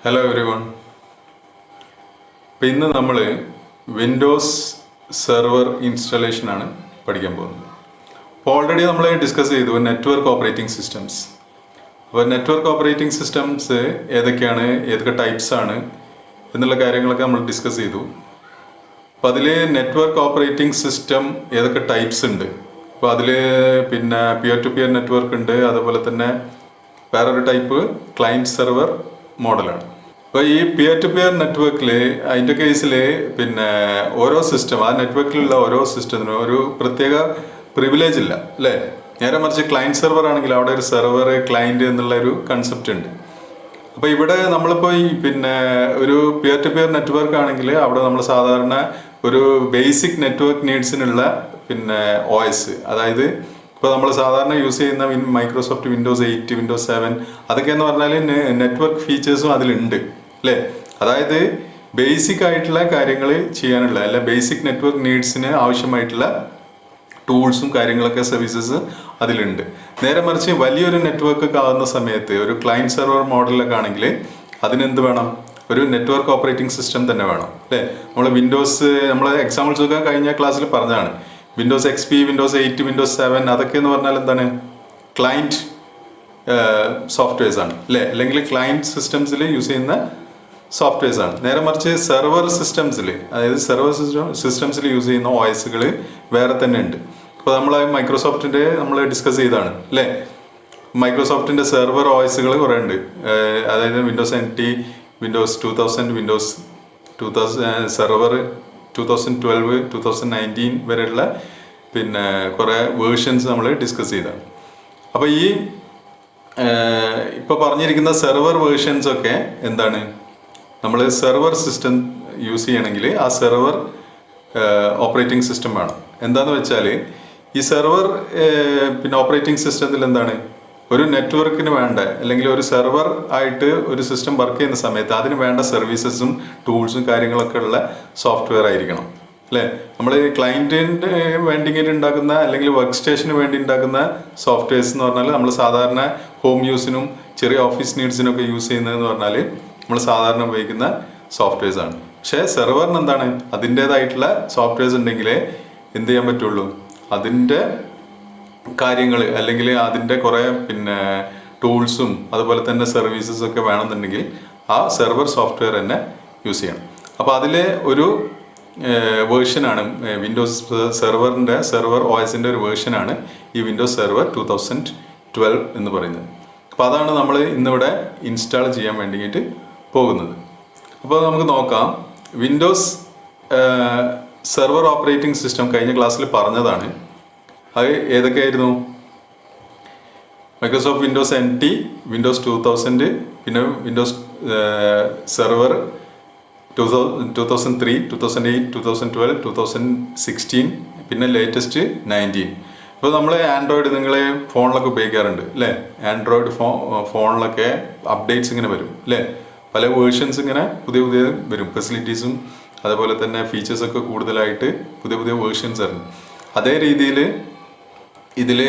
Hello every one. ഇപ്പം ഇന്ന് നമ്മൾ വിൻഡോസ് സെർവർ ഇൻസ്റ്റാളേഷനാണ് പഠിക്കാൻ പോകുന്നത്. അപ്പോൾ ഓൾറെഡി നമ്മൾ ഡിസ്കസ് ചെയ്തു നെറ്റ്വർക്ക് ഓപ്പറേറ്റിംഗ് സിസ്റ്റംസ്. അപ്പോൾ നെറ്റ്വർക്ക് ഓപ്പറേറ്റിംഗ് സിസ്റ്റംസ് ഏതൊക്കെയാണ്, ഏതൊക്കെ ടൈപ്സ് ആണ് എന്നുള്ള കാര്യങ്ങളൊക്കെ നമ്മൾ ഡിസ്കസ് ചെയ്തു. അപ്പോൾ അതിൽ നെറ്റ്വർക്ക് ഓപ്പറേറ്റിംഗ് സിസ്റ്റം ഏതൊക്കെ ടൈപ്സ് ഉണ്ട്. അപ്പോൾ അതിൽ പിന്നെ പിയർ ടു പിയർ നെറ്റ്വർക്ക് ഉണ്ട്, അതുപോലെ തന്നെ വേറൊരു ടൈപ്പ് ക്ലയൻറ്റ് സെർവർ മോഡലാണ്. അപ്പോൾ ഈ പിയർ ടു പിയർ നെറ്റ്വർക്കിൽ അതിൻ്റെ കേസിൽ പിന്നെ ഓരോ സിസ്റ്റം, ആ നെറ്റ്വർക്കിലുള്ള ഓരോ സിസ്റ്റത്തിനും ഒരു പ്രത്യേക പ്രിവിലേജ് ഇല്ല അല്ലേ. നേരെ മറിച്ച് ക്ലയൻറ്റ് സെർവർ ആണെങ്കിൽ അവിടെ ഒരു സെർവർ ക്ലയൻറ്റ് എന്നുള്ള ഒരു കൺസെപ്റ്റ് ഉണ്ട്. അപ്പോൾ ഇവിടെ നമ്മളിപ്പോൾ ഈ പിന്നെ ഒരു പിയർ ടു പിയർ നെറ്റ്വർക്ക് ആണെങ്കിൽ അവിടെ നമ്മൾ സാധാരണ ഒരു ബേസിക് നെറ്റ്വർക്ക് നീഡ്സിനുള്ള പിന്നെ OS, അതായത് ഇപ്പോൾ നമ്മൾ സാധാരണ യൂസ് ചെയ്യുന്ന മൈക്രോസോഫ്റ്റ് വിൻഡോസ് 8, വിൻഡോസ് 7 അതൊക്കെ എന്ന് പറഞ്ഞാൽ നെറ്റ്വർക്ക് ഫീച്ചേഴ്സും അതിലുണ്ട് അല്ലേ. അതായത് ബേസിക് ആയിട്ടുള്ള കാര്യങ്ങൾ ചെയ്യാനുള്ള അല്ല ബേസിക് നെറ്റ്വർക്ക് നീഡ്സിന് ആവശ്യമായിട്ടുള്ള ടൂൾസും കാര്യങ്ങളൊക്കെ സർവീസസ് അതിലുണ്ട്. നേരെ മറിച്ച് വലിയൊരു നെറ്റ്വർക്ക് ഒക്കെ ആകുന്ന സമയത്ത് ഒരു ക്ലയൻറ്റ് സെർവർ മോഡലൊക്കെ ആണെങ്കിൽ അതിനെന്ത് വേണം, ഒരു നെറ്റ്വർക്ക് ഓപ്പറേറ്റിംഗ് സിസ്റ്റം തന്നെ വേണം അല്ലേ. നമ്മൾ വിൻഡോസ്, നമ്മൾ എക്സാമ്പിൾസ് ഒക്കെ കഴിഞ്ഞ ക്ലാസ്സിൽ പറഞ്ഞതാണ്. വിൻഡോസ് XP, വിൻഡോസ് 8, വിൻഡോസ് 7 അതൊക്കെ എന്ന് പറഞ്ഞാൽ എന്താണ്, ക്ലയൻറ്റ് സോഫ്റ്റ്വെയർസ് ആണ് അല്ലേ, അല്ലെങ്കിൽ ക്ലയൻറ്റ് സിസ്റ്റംസിൽ യൂസ് ചെയ്യുന്ന സോഫ്റ്റ്വെയർസ് ആണ്. നേരെ മറിച്ച് സെർവർ സിസ്റ്റംസിൽ, അതായത് സെർവർ സിസ്റ്റംസിൽ യൂസ് ചെയ്യുന്ന OSകൾ വേറെ തന്നെ ഉണ്ട്. അപ്പോൾ നമ്മൾ മൈക്രോസോഫ്റ്റിൻ്റെ നമ്മൾ ഡിസ്കസ് ചെയ്താണ് അല്ലേ. മൈക്രോസോഫ്റ്റിൻ്റെ സെർവർ OSകൾ കുറേ ഉണ്ട്. അതായത് Windows NT, Windows 2000, Windows 2000 server 2012, 2019 വരെയുള്ള പിന്നെ കുറേ വേർഷൻസ് നമ്മൾ ഡിസ്കസ് ചെയ്തതാണ്. അപ്പോൾ ഈ ഇപ്പോൾ പറഞ്ഞിരിക്കുന്ന സെർവർ വേർഷൻസൊക്കെ എന്താണ്, നമ്മൾ സെർവർ സിസ്റ്റം യൂസ് ചെയ്യണമെങ്കിൽ ആ സെർവർ ഓപ്പറേറ്റിംഗ് സിസ്റ്റം വേണം. എന്താണെന്ന് വെച്ചാൽ ഈ സെർവർ പിന്നെ ഓപ്പറേറ്റിംഗ് സിസ്റ്റത്തിൽ എന്താണ്, ഒരു നെറ്റ്വർക്കിന് വേണ്ട അല്ലെങ്കിൽ ഒരു സെർവർ ആയിട്ട് ഒരു സിസ്റ്റം വർക്ക് ചെയ്യുന്ന സമയത്ത് അതിന് വേണ്ട സർവീസസും ടൂൾസും കാര്യങ്ങളൊക്കെ ഉള്ള സോഫ്റ്റ്വെയർ ആയിരിക്കണം അല്ലേ. നമ്മൾ ക്ലയൻറ്റിന് വേണ്ടിയിട്ട് ഉണ്ടാക്കുന്ന അല്ലെങ്കിൽ വർക്ക് സ്റ്റേഷന് വേണ്ടി ഉണ്ടാക്കുന്ന സോഫ്റ്റ്വെയർസ് എന്ന് പറഞ്ഞാൽ നമ്മൾ സാധാരണ ഹോം യൂസിനും ചെറിയ ഓഫീസ് നീഡ്സിനൊക്കെ യൂസ് ചെയ്യുന്നതെന്ന് പറഞ്ഞാൽ നമ്മൾ സാധാരണ ഉപയോഗിക്കുന്ന സോഫ്റ്റ്വെയർസ് ആണ്. പക്ഷേ സെർവറിന് എന്താണ്, അതിൻ്റേതായിട്ടുള്ള സോഫ്റ്റ്വെയർസ് ഉണ്ടെങ്കിലേ എന്ത് ചെയ്യാൻ പറ്റുള്ളൂ, അതിൻ്റെ കാര്യങ്ങൾ അല്ലെങ്കിൽ അതിൻ്റെ കുറേ പിന്നെ ടൂൾസും അതുപോലെ തന്നെ സർവീസസ് ഒക്കെ വേണമെന്നുണ്ടെങ്കിൽ ആ സെർവർ സോഫ്റ്റ്വെയർ തന്നെ യൂസ് ചെയ്യണം. അപ്പോൾ അതിലെ ഒരു വേർഷനാണ് വിൻഡോസ് സെർവറിൻ്റെ സെർവർ OSൻ്റെ ഒരു വേർഷനാണ് ഈ വിൻഡോസ് സെർവർ 2012 എന്ന് പറയുന്നത്. അപ്പോൾ അതാണ് നമ്മൾ ഇന്നിവിടെ ഇൻസ്റ്റാൾ ചെയ്യാൻ വേണ്ടിയിട്ട് പോകുന്നത്. അപ്പോൾ നമുക്ക് നോക്കാം. വിൻഡോസ് സെർവർ ഓപ്പറേറ്റിംഗ് സിസ്റ്റം കഴിഞ്ഞ ക്ലാസ്സിൽ പറഞ്ഞതാണ്. അത് ഏതൊക്കെയായിരുന്നു, മൈക്രോസോഫ്റ്റ് വിൻഡോസ് NT, വിൻഡോസ് 2000, പിന്നെ വിൻഡോസ് സെർവർ 2003, 2008, 2012, 2016, പിന്നെ ലേറ്റസ്റ്റ് 19. ഇപ്പോൾ നമ്മൾ ആൻഡ്രോയിഡ്, നിങ്ങൾ ഫോണിലൊക്കെ ഉപയോഗിക്കാറുണ്ട് അല്ലേ. ആൻഡ്രോയിഡ് ഫോണിലൊക്കെ അപ്ഡേറ്റ്സ് ഇങ്ങനെ വരും അല്ലേ. പല വേർഷൻസ് ഇങ്ങനെ പുതിയ പുതിയ വരും, ഫെസിലിറ്റീസും അതുപോലെ തന്നെ ഫീച്ചേഴ്സൊക്കെ കൂടുതലായിട്ട് പുതിയ പുതിയ വേർഷൻസ് ഇറങ്ങും. അതേ രീതിയിൽ ഇതിൽ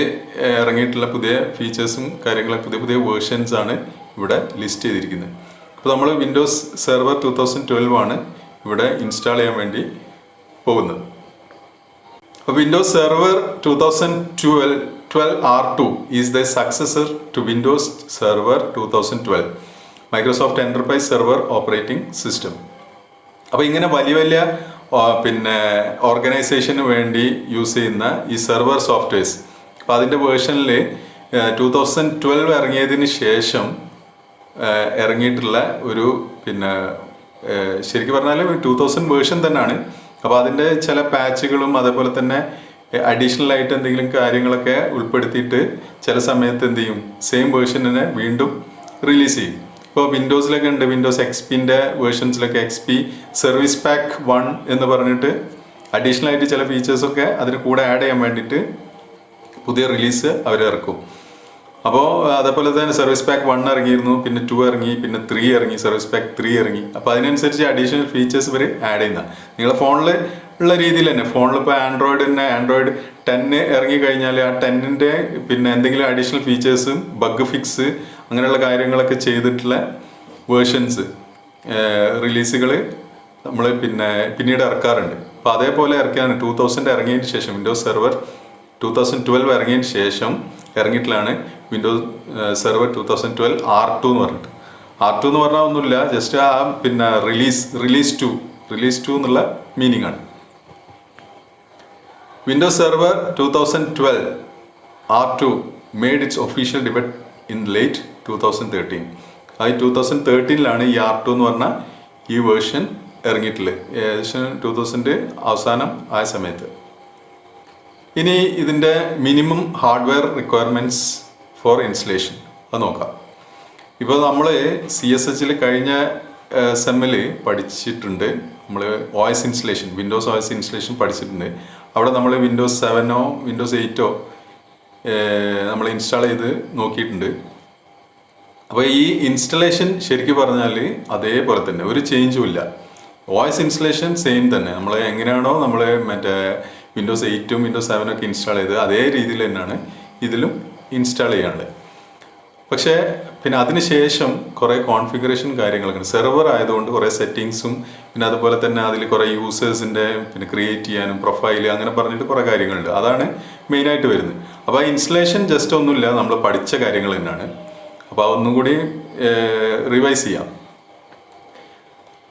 ഇറങ്ങിയിട്ടുള്ള പുതിയ ഫീച്ചേഴ്സും കാര്യങ്ങളും പുതിയ പുതിയ വേർഷൻസ് ആണ് ഇവിടെ ലിസ്റ്റ് ചെയ്തിരിക്കുന്നത്. അപ്പോൾ നമ്മൾ വിൻഡോസ് സെർവർ 2012 ആണ് ഇവിടെ ഇൻസ്റ്റാൾ ചെയ്യാൻ വേണ്ടി പോകുന്നത്. അപ്പോൾ Windows server 2012 R2 is the successor to Windows server 2012 Microsoft enterprise server operating system. അപ്പോൾ ഇങ്ങനെ വലിയ വലിയ പിന്നെ ഓർഗനൈസേഷന് വേണ്ടി യൂസ് ചെയ്യുന്ന ഈ സെർവർ സോഫ്റ്റ്വെയർസ്, അപ്പോൾ അതിൻ്റെ വേർഷനിൽ 2012 ഇറങ്ങിയതിന് ശേഷം ഇറങ്ങിയിട്ടുള്ള ഒരു പിന്നെ ശരിക്കും പറഞ്ഞാൽ 2000 വേർഷൻ തന്നെയാണ്. അപ്പോൾ അതിൻ്റെ ചില പാച്ചുകളും അതേപോലെ തന്നെ അഡീഷണൽ ആയിട്ട് എന്തെങ്കിലും കാര്യങ്ങളൊക്കെ ഉൾപ്പെടുത്തിയിട്ട് ചില സമയത്ത് എന്ത് ചെയ്യും, സെയിം വേർഷനെ വീണ്ടും റിലീസ് ചെയ്യും. ഇപ്പോൾ വിൻഡോസിലൊക്കെ ഉണ്ട്, വിൻഡോസ് XPൻ്റെ വേർഷൻസിലൊക്കെ XP സർവീസ് പാക്ക് 1 എന്ന് പറഞ്ഞിട്ട് അഡീഷണൽ ആയിട്ട് ചില ഫീച്ചേഴ്സൊക്കെ അതിന് കൂടെ ആഡ് ചെയ്യാൻ വേണ്ടിയിട്ട് പുതിയ റിലീസ് അവർ ഇറക്കും. അപ്പോൾ അതേപോലെ തന്നെ സർവീസ് പാക്ക് 1 ഇറങ്ങിയിരുന്നു, പിന്നെ 2 ഇറങ്ങി, പിന്നെ 3 ഇറങ്ങി, സർവീസ് പാക്ക് 3 ഇറങ്ങി. അപ്പോൾ അതിനനുസരിച്ച് അഡീഷണൽ ഫീച്ചേഴ്സ് ഇവർ ആഡ് ചെയ്യുന്ന നിങ്ങളുടെ ഫോണിൽ ഉള്ള രീതിയിൽ തന്നെ. ഫോണിൽ ഇപ്പോൾ ആൻഡ്രോയിഡ് 10 ഇറങ്ങി കഴിഞ്ഞാൽ ആ 10ൻ്റെ പിന്നെ എന്തെങ്കിലും അഡീഷണൽ ഫീച്ചേഴ്സും ബഗ് ഫിക്സ് അങ്ങനെയുള്ള കാര്യങ്ങളൊക്കെ ചെയ്തിട്ടുള്ള വേർഷൻസ് റിലീസുകൾ നമ്മൾ പിന്നീട് ഇറക്കാറുണ്ട്. അപ്പോൾ അതേപോലെ ഇറക്കിയാണ് 2000 ഇറങ്ങിയതിന് ശേഷം വിൻഡോസ് സെർവർ 2012 ഇറങ്ങിയതിന് ശേഷം ഇറങ്ങിയിട്ടില്ലാണ് വിൻഡോസ് സെർവർ 2012 R2 എന്ന് പറഞ്ഞിട്ട്. R2 എന്ന് പറഞ്ഞാൽ ഒന്നുമില്ല, ജസ്റ്റ് ആ റിലീസ് ടു എന്നുള്ള മീനിങ് ആണ്. Windows server 2012 R2 made its official debut in late 2013. ആ 2013 ഈ R2 എന്ന് പറഞ്ഞ ഈ വേർഷൻ ഇറങ്ങിയിട്ടുള്ളത്, ഏകദേശം 2000 അവസാനം ആയ സമയത്ത്. ഇനി ഇതിൻ്റെ minimum hardware requirements four installation അത് നോക്കാം. ഇപ്പോൾ നമ്മൾ CSH കഴിഞ്ഞ സെമ്മിൽ പഠിച്ചിട്ടുണ്ട്. നമ്മൾ OS installation, Windows OS installation പഠിച്ചിട്ടുണ്ട്. അവിടെ നമ്മൾ വിൻഡോസ് 7 വിൻഡോസ് 8 നമ്മൾ ഇൻസ്റ്റാൾ ചെയ്ത് നോക്കിയിട്ടുണ്ട്. അപ്പോൾ ഈ ഇൻസ്റ്റലേഷൻ ശരിക്കും പറഞ്ഞാൽ അതേപോലെ തന്നെ ഒരു ചേഞ്ചും ഇല്ല. OS ഇൻസ്റ്റലേഷൻ സെയിം തന്നെ, നമ്മൾ എങ്ങനെയാണോ നമ്മൾ മറ്റേ വിൻഡോസ് 8 വിൻഡോസ് 7 ഇൻസ്റ്റാൾ ചെയ്ത് അതേ രീതിയിൽ തന്നെയാണ് ഇതിലും ഇൻസ്റ്റാൾ ചെയ്യാനുള്ളത്. പക്ഷേ പിന്നെ അതിനുശേഷം കുറേ കോൺഫിഗറേഷൻ കാര്യങ്ങളൊക്കെ, സെർവർ ആയതുകൊണ്ട് കുറേ സെറ്റിങ്സും പിന്നെ അതുപോലെ തന്നെ അതിൽ കുറേ യൂസേഴ്സിൻ്റെ ക്രിയേറ്റ് ചെയ്യാനും പ്രൊഫൈൽ അങ്ങനെ പറഞ്ഞിട്ട് കുറേ കാര്യങ്ങളുണ്ട്. അതാണ് മെയിനായിട്ട് വരുന്നത്. അപ്പോൾ ആ ഇൻസ്റ്റലേഷൻ ജസ്റ്റ് ഒന്നുമില്ല, നമ്മൾ പഠിച്ച കാര്യങ്ങൾ തന്നെയാണ്. അപ്പോൾ അതൊന്നും കൂടി റിവൈസ് ചെയ്യാം.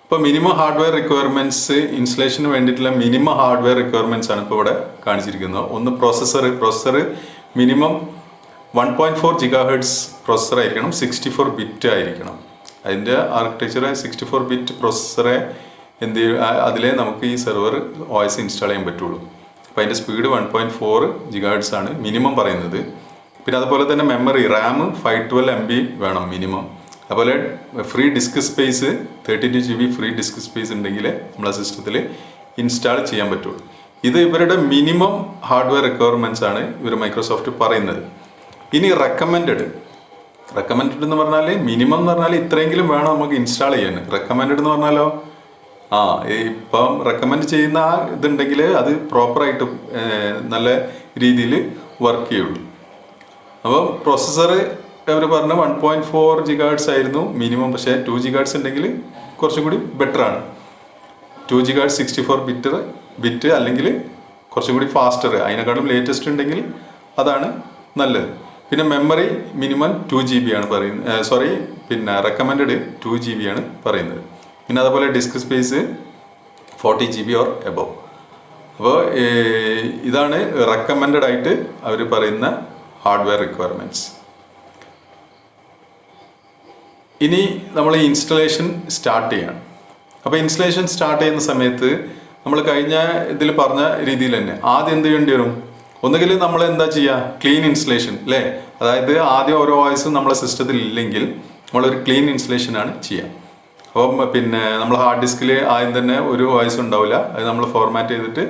ഇപ്പോൾ മിനിമം ഹാർഡ്വെയർ റിക്വയർമെൻറ്റ്സ്, ഇൻസ്റ്റലേഷന് വേണ്ടിയിട്ടുള്ള മിനിമം ഹാർഡ്വെയർ റിക്വയർമെൻറ്റ്സ് ആണ് ഇപ്പോൾ ഇവിടെ കാണിച്ചിരിക്കുന്നത്. ഒന്ന് പ്രൊസസ്സർ മിനിമം 1.4 GHz പ്രൊസസ്സർ ആയിരിക്കണം, 64 ബിറ്റ് ആയിരിക്കണം. അതിൻ്റെ ആർക്കിടെക്ചർ 64 ബിറ്റ് പ്രൊസസ്സറെ അതിലേ നമുക്ക് ഈ സെർവർ OS ഇൻസ്റ്റാൾ ചെയ്യാൻ പറ്റുള്ളൂ. അപ്പോൾ അതിൻ്റെ സ്പീഡ് 1.4 GHz ആണ് മിനിമം പറയുന്നത്. പിന്നെ അതുപോലെ തന്നെ മെമ്മറി റാം 512 MB വേണം മിനിമം. അതുപോലെ free disk space 32 GB free disk space ഉണ്ടെങ്കിൽ നമ്മളെ സിസ്റ്റത്തിൽ ഇൻസ്റ്റാൾ ചെയ്യാൻ പറ്റുള്ളൂ. ഇത് ഇവരുടെ മിനിമം ഹാർഡ്വെയർ റിക്വയർമെൻറ്റ്സ് ആണ് ഇവർ മൈക്രോസോഫ്റ്റ് പറയുന്നത്. ഇനി റെക്കമെൻഡഡ് എന്ന് പറഞ്ഞാൽ മിനിമം എന്ന് പറഞ്ഞാൽ ഇത്രയെങ്കിലും വേണം നമുക്ക് ഇൻസ്റ്റാൾ ചെയ്യാൻ. റെക്കമെൻഡഡ് എന്ന് പറഞ്ഞാലോ ഇപ്പം റെക്കമെൻഡ് ചെയ്യുന്ന ആ ഇതുണ്ടെങ്കിൽ അത് പ്രോപ്പറായിട്ട് നല്ല രീതിയിൽ വർക്ക് ചെയ്യുള്ളൂ. അപ്പോൾ പ്രൊസസ്സർ അവർ പറഞ്ഞ 1.4 GHz ആയിരുന്നു മിനിമം, പക്ഷേ 2 GHz ഉണ്ടെങ്കിൽ കുറച്ചും കൂടി ബെറ്ററാണ്. 2 GHz 64 ബിറ്റ് അല്ലെങ്കിൽ കുറച്ചും കൂടി ഫാസ്റ്റർ, അതിനെക്കാളും ലേറ്റസ്റ്റ് ഉണ്ടെങ്കിൽ അതാണ് നല്ലത്. പിന്നെ മെമ്മറി മിനിമം 2 GB ആണ് പറയുന്നത്, റെക്കമെൻഡഡ് 2 GB ആണ് പറയുന്നത്. പിന്നെ അതുപോലെ disk space 40 GB or above. അപ്പോൾ ഇതാണ് റെക്കമെൻഡഡ് ആയിട്ട് അവർ പറയുന്ന ഹാർഡ്വെയർ റിക്വയർമെൻറ്റ്സ്. ഇനി നമ്മൾ ഇൻസ്റ്റലേഷൻ സ്റ്റാർട്ട് ചെയ്യണം. അപ്പോൾ ഇൻസ്റ്റലേഷൻ സ്റ്റാർട്ട് ചെയ്യുന്ന സമയത്ത് നമ്മൾ കഴിഞ്ഞ ഇതിൽ പറഞ്ഞ രീതിയിൽ തന്നെ ആദ്യം എന്ത് ചെയ്യേണ്ടി വരും? ഒന്നുകിൽ നമ്മൾ എന്താ ചെയ്യുക, ക്ലീൻ ഇൻസ്റ്റലേഷൻ അല്ലേ. അതായത് ആദ്യം ഓരോ വോയിസും നമ്മളെ സിസ്റ്റത്തിൽ ഇല്ലെങ്കിൽ നമ്മളൊരു ക്ലീൻ ഇൻസ്റ്റലേഷനാണ് ചെയ്യുക. അപ്പം നമ്മൾ ഹാർഡ് ഡിസ്കിൽ ആദ്യം തന്നെ ഒരു വോയിസ് ഉണ്ടാവില്ല, അത് നമ്മൾ ഫോർമാറ്റ് ചെയ്തിട്ട്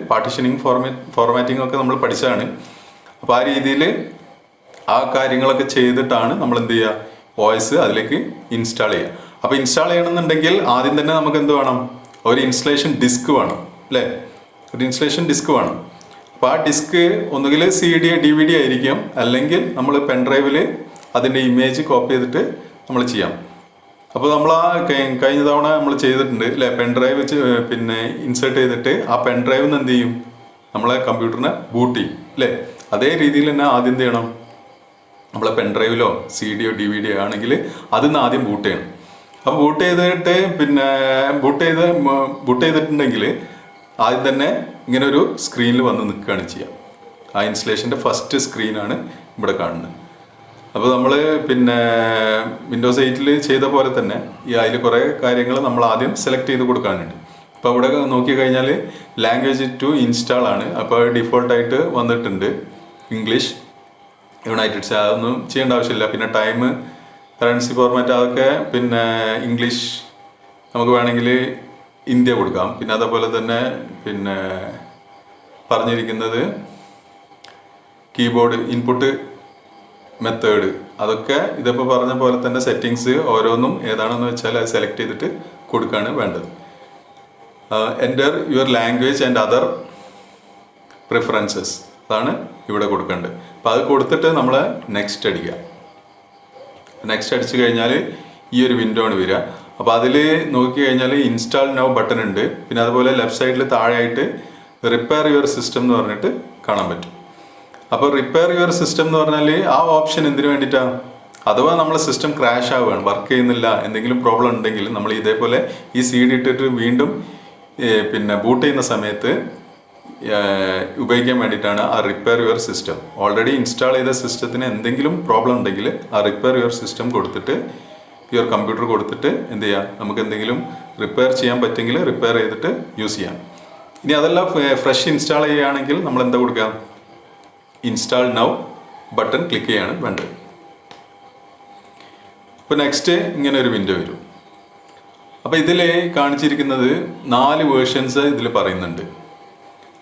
ഫോർമാറ്റിംഗ് ഒക്കെ നമ്മൾ പഠിച്ചതാണ്. അപ്പോൾ ആ രീതിയിൽ ആ കാര്യങ്ങളൊക്കെ ചെയ്തിട്ടാണ് നമ്മൾ എന്ത് ചെയ്യുക, വോയിസ് അതിലേക്ക് ഇൻസ്റ്റാൾ ചെയ്യുക. അപ്പോൾ ഇൻസ്റ്റാൾ ചെയ്യണമെന്നുണ്ടെങ്കിൽ ആദ്യം തന്നെ നമുക്ക് എന്ത് വേണം, ഒരു ഇൻസ്റ്റലേഷൻ ഡിസ്ക് വേണം അല്ലേ. ഒരു ഇൻസ്റ്റലേഷൻ ഡിസ്ക് വേണം. അപ്പോൾ ആ ഡിസ്ക് ഒന്നുകിൽ CD DVD ആയിരിക്കും, അല്ലെങ്കിൽ നമ്മൾ പെൻഡ്രൈവിൽ അതിൻ്റെ ഇമേജ് കോപ്പി ചെയ്തിട്ട് നമ്മൾ ചെയ്യാം. അപ്പോൾ നമ്മൾ ആ കഴിഞ്ഞ തവണ നമ്മൾ ചെയ്തിട്ടുണ്ട് അല്ലേ, പെൻഡ്രൈവ് ഇൻസേർട്ട് ചെയ്തിട്ട് ആ പെൻഡ്രൈവിൽ നിന്ന് എന്ത് ചെയ്യും, നമ്മളെ കമ്പ്യൂട്ടറിനെ ബൂട്ട് ചെയ്യും അല്ലേ. അതേ രീതിയിൽ തന്നെ ആദ്യം എന്ത് ചെയ്യണം, നമ്മളെ പെൻഡ്രൈവിലോ CD DVD ആണെങ്കിൽ അതിന്ന് ആദ്യം ബൂട്ട് ചെയ്യണം. അപ്പോൾ ബൂട്ട് ചെയ്തിട്ട് ബൂട്ട് ചെയ്തിട്ടുണ്ടെങ്കിൽ ആദ്യം തന്നെ ഇങ്ങനെ ഒരു സ്ക്രീനിൽ വന്ന് നിൽക്കുകയാണ് ചെയ്യുക. ആ ഇൻസ്റ്റലേഷൻ്റെ ഫസ്റ്റ് സ്ക്രീനാണ് ഇവിടെ കാണുന്നത്. അപ്പോൾ നമ്മൾ വിൻഡോസ് 8 ചെയ്ത പോലെ തന്നെ അതിൽ കുറേ കാര്യങ്ങൾ നമ്മൾ ആദ്യം സെലക്ട് ചെയ്ത് കൊടുക്കാനുണ്ട്. അപ്പോൾ ഇവിടെ നോക്കിക്കഴിഞ്ഞാൽ ലാംഗ്വേജ് ടു ഇൻസ്റ്റാൾ ആണ്. അപ്പോൾ ഡിഫോൾട്ടായിട്ട് വന്നിട്ടുണ്ട് ഇംഗ്ലീഷ്, യുണൈറ്റഡ് സ്റ്റേറ്റ്സ്, അതൊന്നും ചെയ്യേണ്ട ആവശ്യമില്ല. പിന്നെ ടൈം, കറൻസി ഫോർമാറ്റ് അതൊക്കെ ഇംഗ്ലീഷ്, നമുക്ക് വേണമെങ്കിൽ ഇന്ത്യ കൊടുക്കാം. പിന്നെ അതേപോലെ തന്നെ പറഞ്ഞിരിക്കുന്നത് കീബോർഡ് ഇൻപുട്ട് മെത്തേഡ്, അതൊക്കെ ഇതിപ്പോൾ പറഞ്ഞ പോലെ തന്നെ സെറ്റിങ്സ് ഓരോന്നും ഏതാണെന്ന് വെച്ചാൽ അത് സെലക്ട് ചെയ്തിട്ട് കൊടുക്കുകയാണ് വേണ്ടത്. Enter your language and other preferences, അതാണ് ഇവിടെ കൊടുക്കേണ്ടത്. അപ്പോൾ അത് കൊടുത്തിട്ട് നമ്മൾ നെക്സ്റ്റ് അടിക്കുക. നെക്സ്റ്റ് അടിച്ചു കഴിഞ്ഞാൽ ഈ ഒരു വിൻഡോ ആണ് വരിക. അപ്പോൾ അതിൽ നോക്കി കഴിഞ്ഞാൽ ഇൻസ്റ്റാൾ നൗ ബട്ടൺ ഉണ്ട്. പിന്നെ അതുപോലെ ലെഫ്റ്റ് സൈഡിൽ താഴെയായിട്ട് റിപ്പയർ യുവർ സിസ്റ്റം എന്ന് പറഞ്ഞിട്ട് കാണാൻ പറ്റും. അപ്പോൾ റിപ്പയർ യുവർ സിസ്റ്റം എന്ന് പറഞ്ഞാൽ ആ ഓപ്ഷൻ എന്തിനു വേണ്ടിയിട്ടാണ്? അഥവാ നമ്മളെ സിസ്റ്റം ക്രാഷ് ആവുകയാണ്, വർക്ക് ചെയ്യുന്നില്ല, എന്തെങ്കിലും പ്രോബ്ലം ഉണ്ടെങ്കിൽ നമ്മൾ ഇതേപോലെ ഈ CD ഇട്ടിട്ട് വീണ്ടും പിന്നെ ബൂട്ട് ചെയ്യുന്ന സമയത്ത് ഉപയോഗിക്കാൻ വേണ്ടിയിട്ടാണ് ആ repair your system. Already install ചെയ്ത സിസ്റ്റത്തിന് എന്തെങ്കിലും പ്രോബ്ലം ഉണ്ടെങ്കിൽ ആ റിപ്പയർ യുവർ സിസ്റ്റം കൊടുത്തിട്ട് യുവർ കമ്പ്യൂട്ടർ കൊടുത്തിട്ട് എന്ത് ചെയ്യാം, നമുക്ക് എന്തെങ്കിലും റിപ്പയർ ചെയ്യാൻ പറ്റുമെങ്കിൽ റിപ്പയർ ചെയ്തിട്ട് യൂസ് ചെയ്യാം. ഇനി അതല്ല ഫ്രഷ് ഇൻസ്റ്റാൾ ചെയ്യുകയാണെങ്കിൽ നമ്മൾ എന്താ കൊടുക്കുക? ഇൻസ്റ്റാൾ നൗ ബട്ടൺ ക്ലിക്ക് ചെയ്യാണ് വേണ്ടത്. ഇപ്പോൾ നെക്സ്റ്റ് ഇങ്ങനെ ഒരു വിൻഡോ വരും. അപ്പോൾ ഇതിൽ കാണിച്ചിരിക്കുന്നത് 4 വേർഷൻസ് ഇതിൽ പറയുന്നുണ്ട്.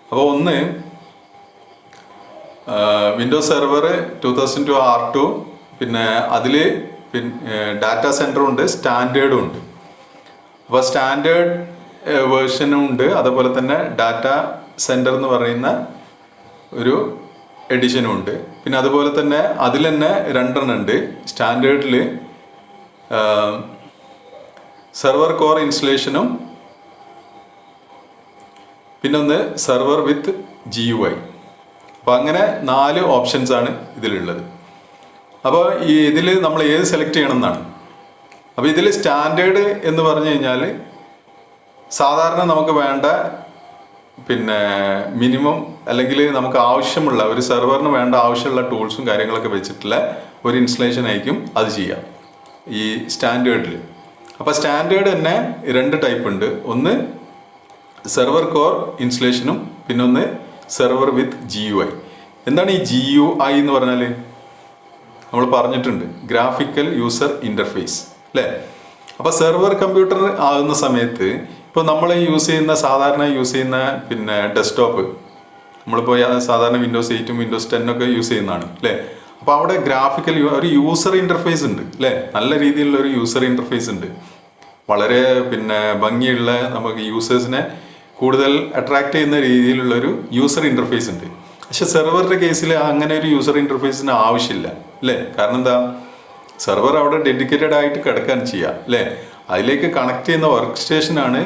അപ്പോൾ ഒന്ന് വിൻഡോസ് സെർവർ 2002 R2, പിന്നെ അതിൽ ഡാറ്റാ സെൻറ്ററും ഉണ്ട്, സ്റ്റാൻഡേർഡും ഉണ്ട്. അപ്പോൾ സ്റ്റാൻഡേർഡ് വേർഷനും ഉണ്ട്, അതുപോലെ തന്നെ ഡാറ്റാ സെൻറ്റർ എന്ന് പറയുന്ന ഒരു എഡിഷനും ഉണ്ട്. പിന്നെ അതുപോലെ തന്നെ അതിൽ തന്നെ 2 ഉണ്ട്. സ്റ്റാൻഡേർഡിൽ സെർവർ കോർ ഇൻസ്റ്റലേഷനും പിന്നൊന്ന് സെർവർ വിത്ത് GUI. അപ്പോൾ അങ്ങനെ 4 ഓപ്ഷൻസ് ആണ് ഇതിലുള്ളത്. അപ്പോൾ ഇതിൽ നമ്മൾ ഏത് സെലക്ട് ചെയ്യണം എന്നാണ്. അപ്പോൾ ഇതിൽ സ്റ്റാൻഡേർഡ് എന്ന് പറഞ്ഞു കഴിഞ്ഞാൽ സാധാരണ നമുക്ക് വേണ്ട പിന്നെ മിനിമം അല്ലെങ്കിൽ നമുക്ക് ആവശ്യമുള്ള ഒരു സെർവറിന് വേണ്ട ആവശ്യമുള്ള ടൂൾസും കാര്യങ്ങളൊക്കെ വെച്ചിട്ടുള്ള ഒരു ഇൻസ്റ്റലേഷൻ ആയിരിക്കും അത് ചെയ്യാം ഈ സ്റ്റാൻഡേർഡിൽ. അപ്പോൾ സ്റ്റാൻഡേർഡ് തന്നെ 2 ടൈപ്പ് ഉണ്ട്. ഒന്ന് സെർവർ കോർ ഇൻസ്റ്റലേഷനും പിന്നൊന്ന് സെർവർ വിത്ത് GUI. എന്താണ് ഈ GUI എന്ന് പറഞ്ഞാൽ? നമ്മൾ പറഞ്ഞിട്ടുണ്ട്, ഗ്രാഫിക്കൽ യൂസർ ഇൻ്റർഫേസ് അല്ലേ. അപ്പോൾ സെർവർ കമ്പ്യൂട്ടർ ആകുന്ന സമയത്ത് ഇപ്പോൾ നമ്മൾ സാധാരണ യൂസ് ചെയ്യുന്ന പിന്നെ ഡെസ്ക്ടോപ്പ് നമ്മളിപ്പോൾ സാധാരണ വിൻഡോസ് 8ഉം വിൻഡോസ് 10 ഒക്കെ യൂസ് ചെയ്യുന്നതാണ് അല്ലേ. അപ്പോൾ അവിടെ ഗ്രാഫിക്കൽ ഒരു യൂസർ ഇൻ്റർഫേസ് ഉണ്ട് അല്ലേ, നല്ല രീതിയിലുള്ള ഒരു യൂസർ ഇൻ്റർഫേസ് ഉണ്ട്. വളരെ പിന്നെ ഭംഗിയുള്ള നമുക്ക് യൂസേഴ്സിനെ കൂടുതൽ അട്രാക്ട് ചെയ്യുന്ന രീതിയിലുള്ളൊരു യൂസർ ഇൻ്റർഫേസ് ഉണ്ട്. പക്ഷെ സെർവറിൻ്റെ കേസിൽ അങ്ങനെ ഒരു യൂസർ ഇൻ്റർഫേസിന് ആവശ്യമില്ല അല്ലേ. കാരണം എന്താ, സെർവർ അവിടെ ഡെഡിക്കേറ്റഡ് ആയിട്ട് കിടക്കാൻ ചെയ്യുക അല്ലേ. അതിലേക്ക് കണക്ട് ചെയ്യുന്ന വർക്ക് സ്റ്റേഷനാണ്,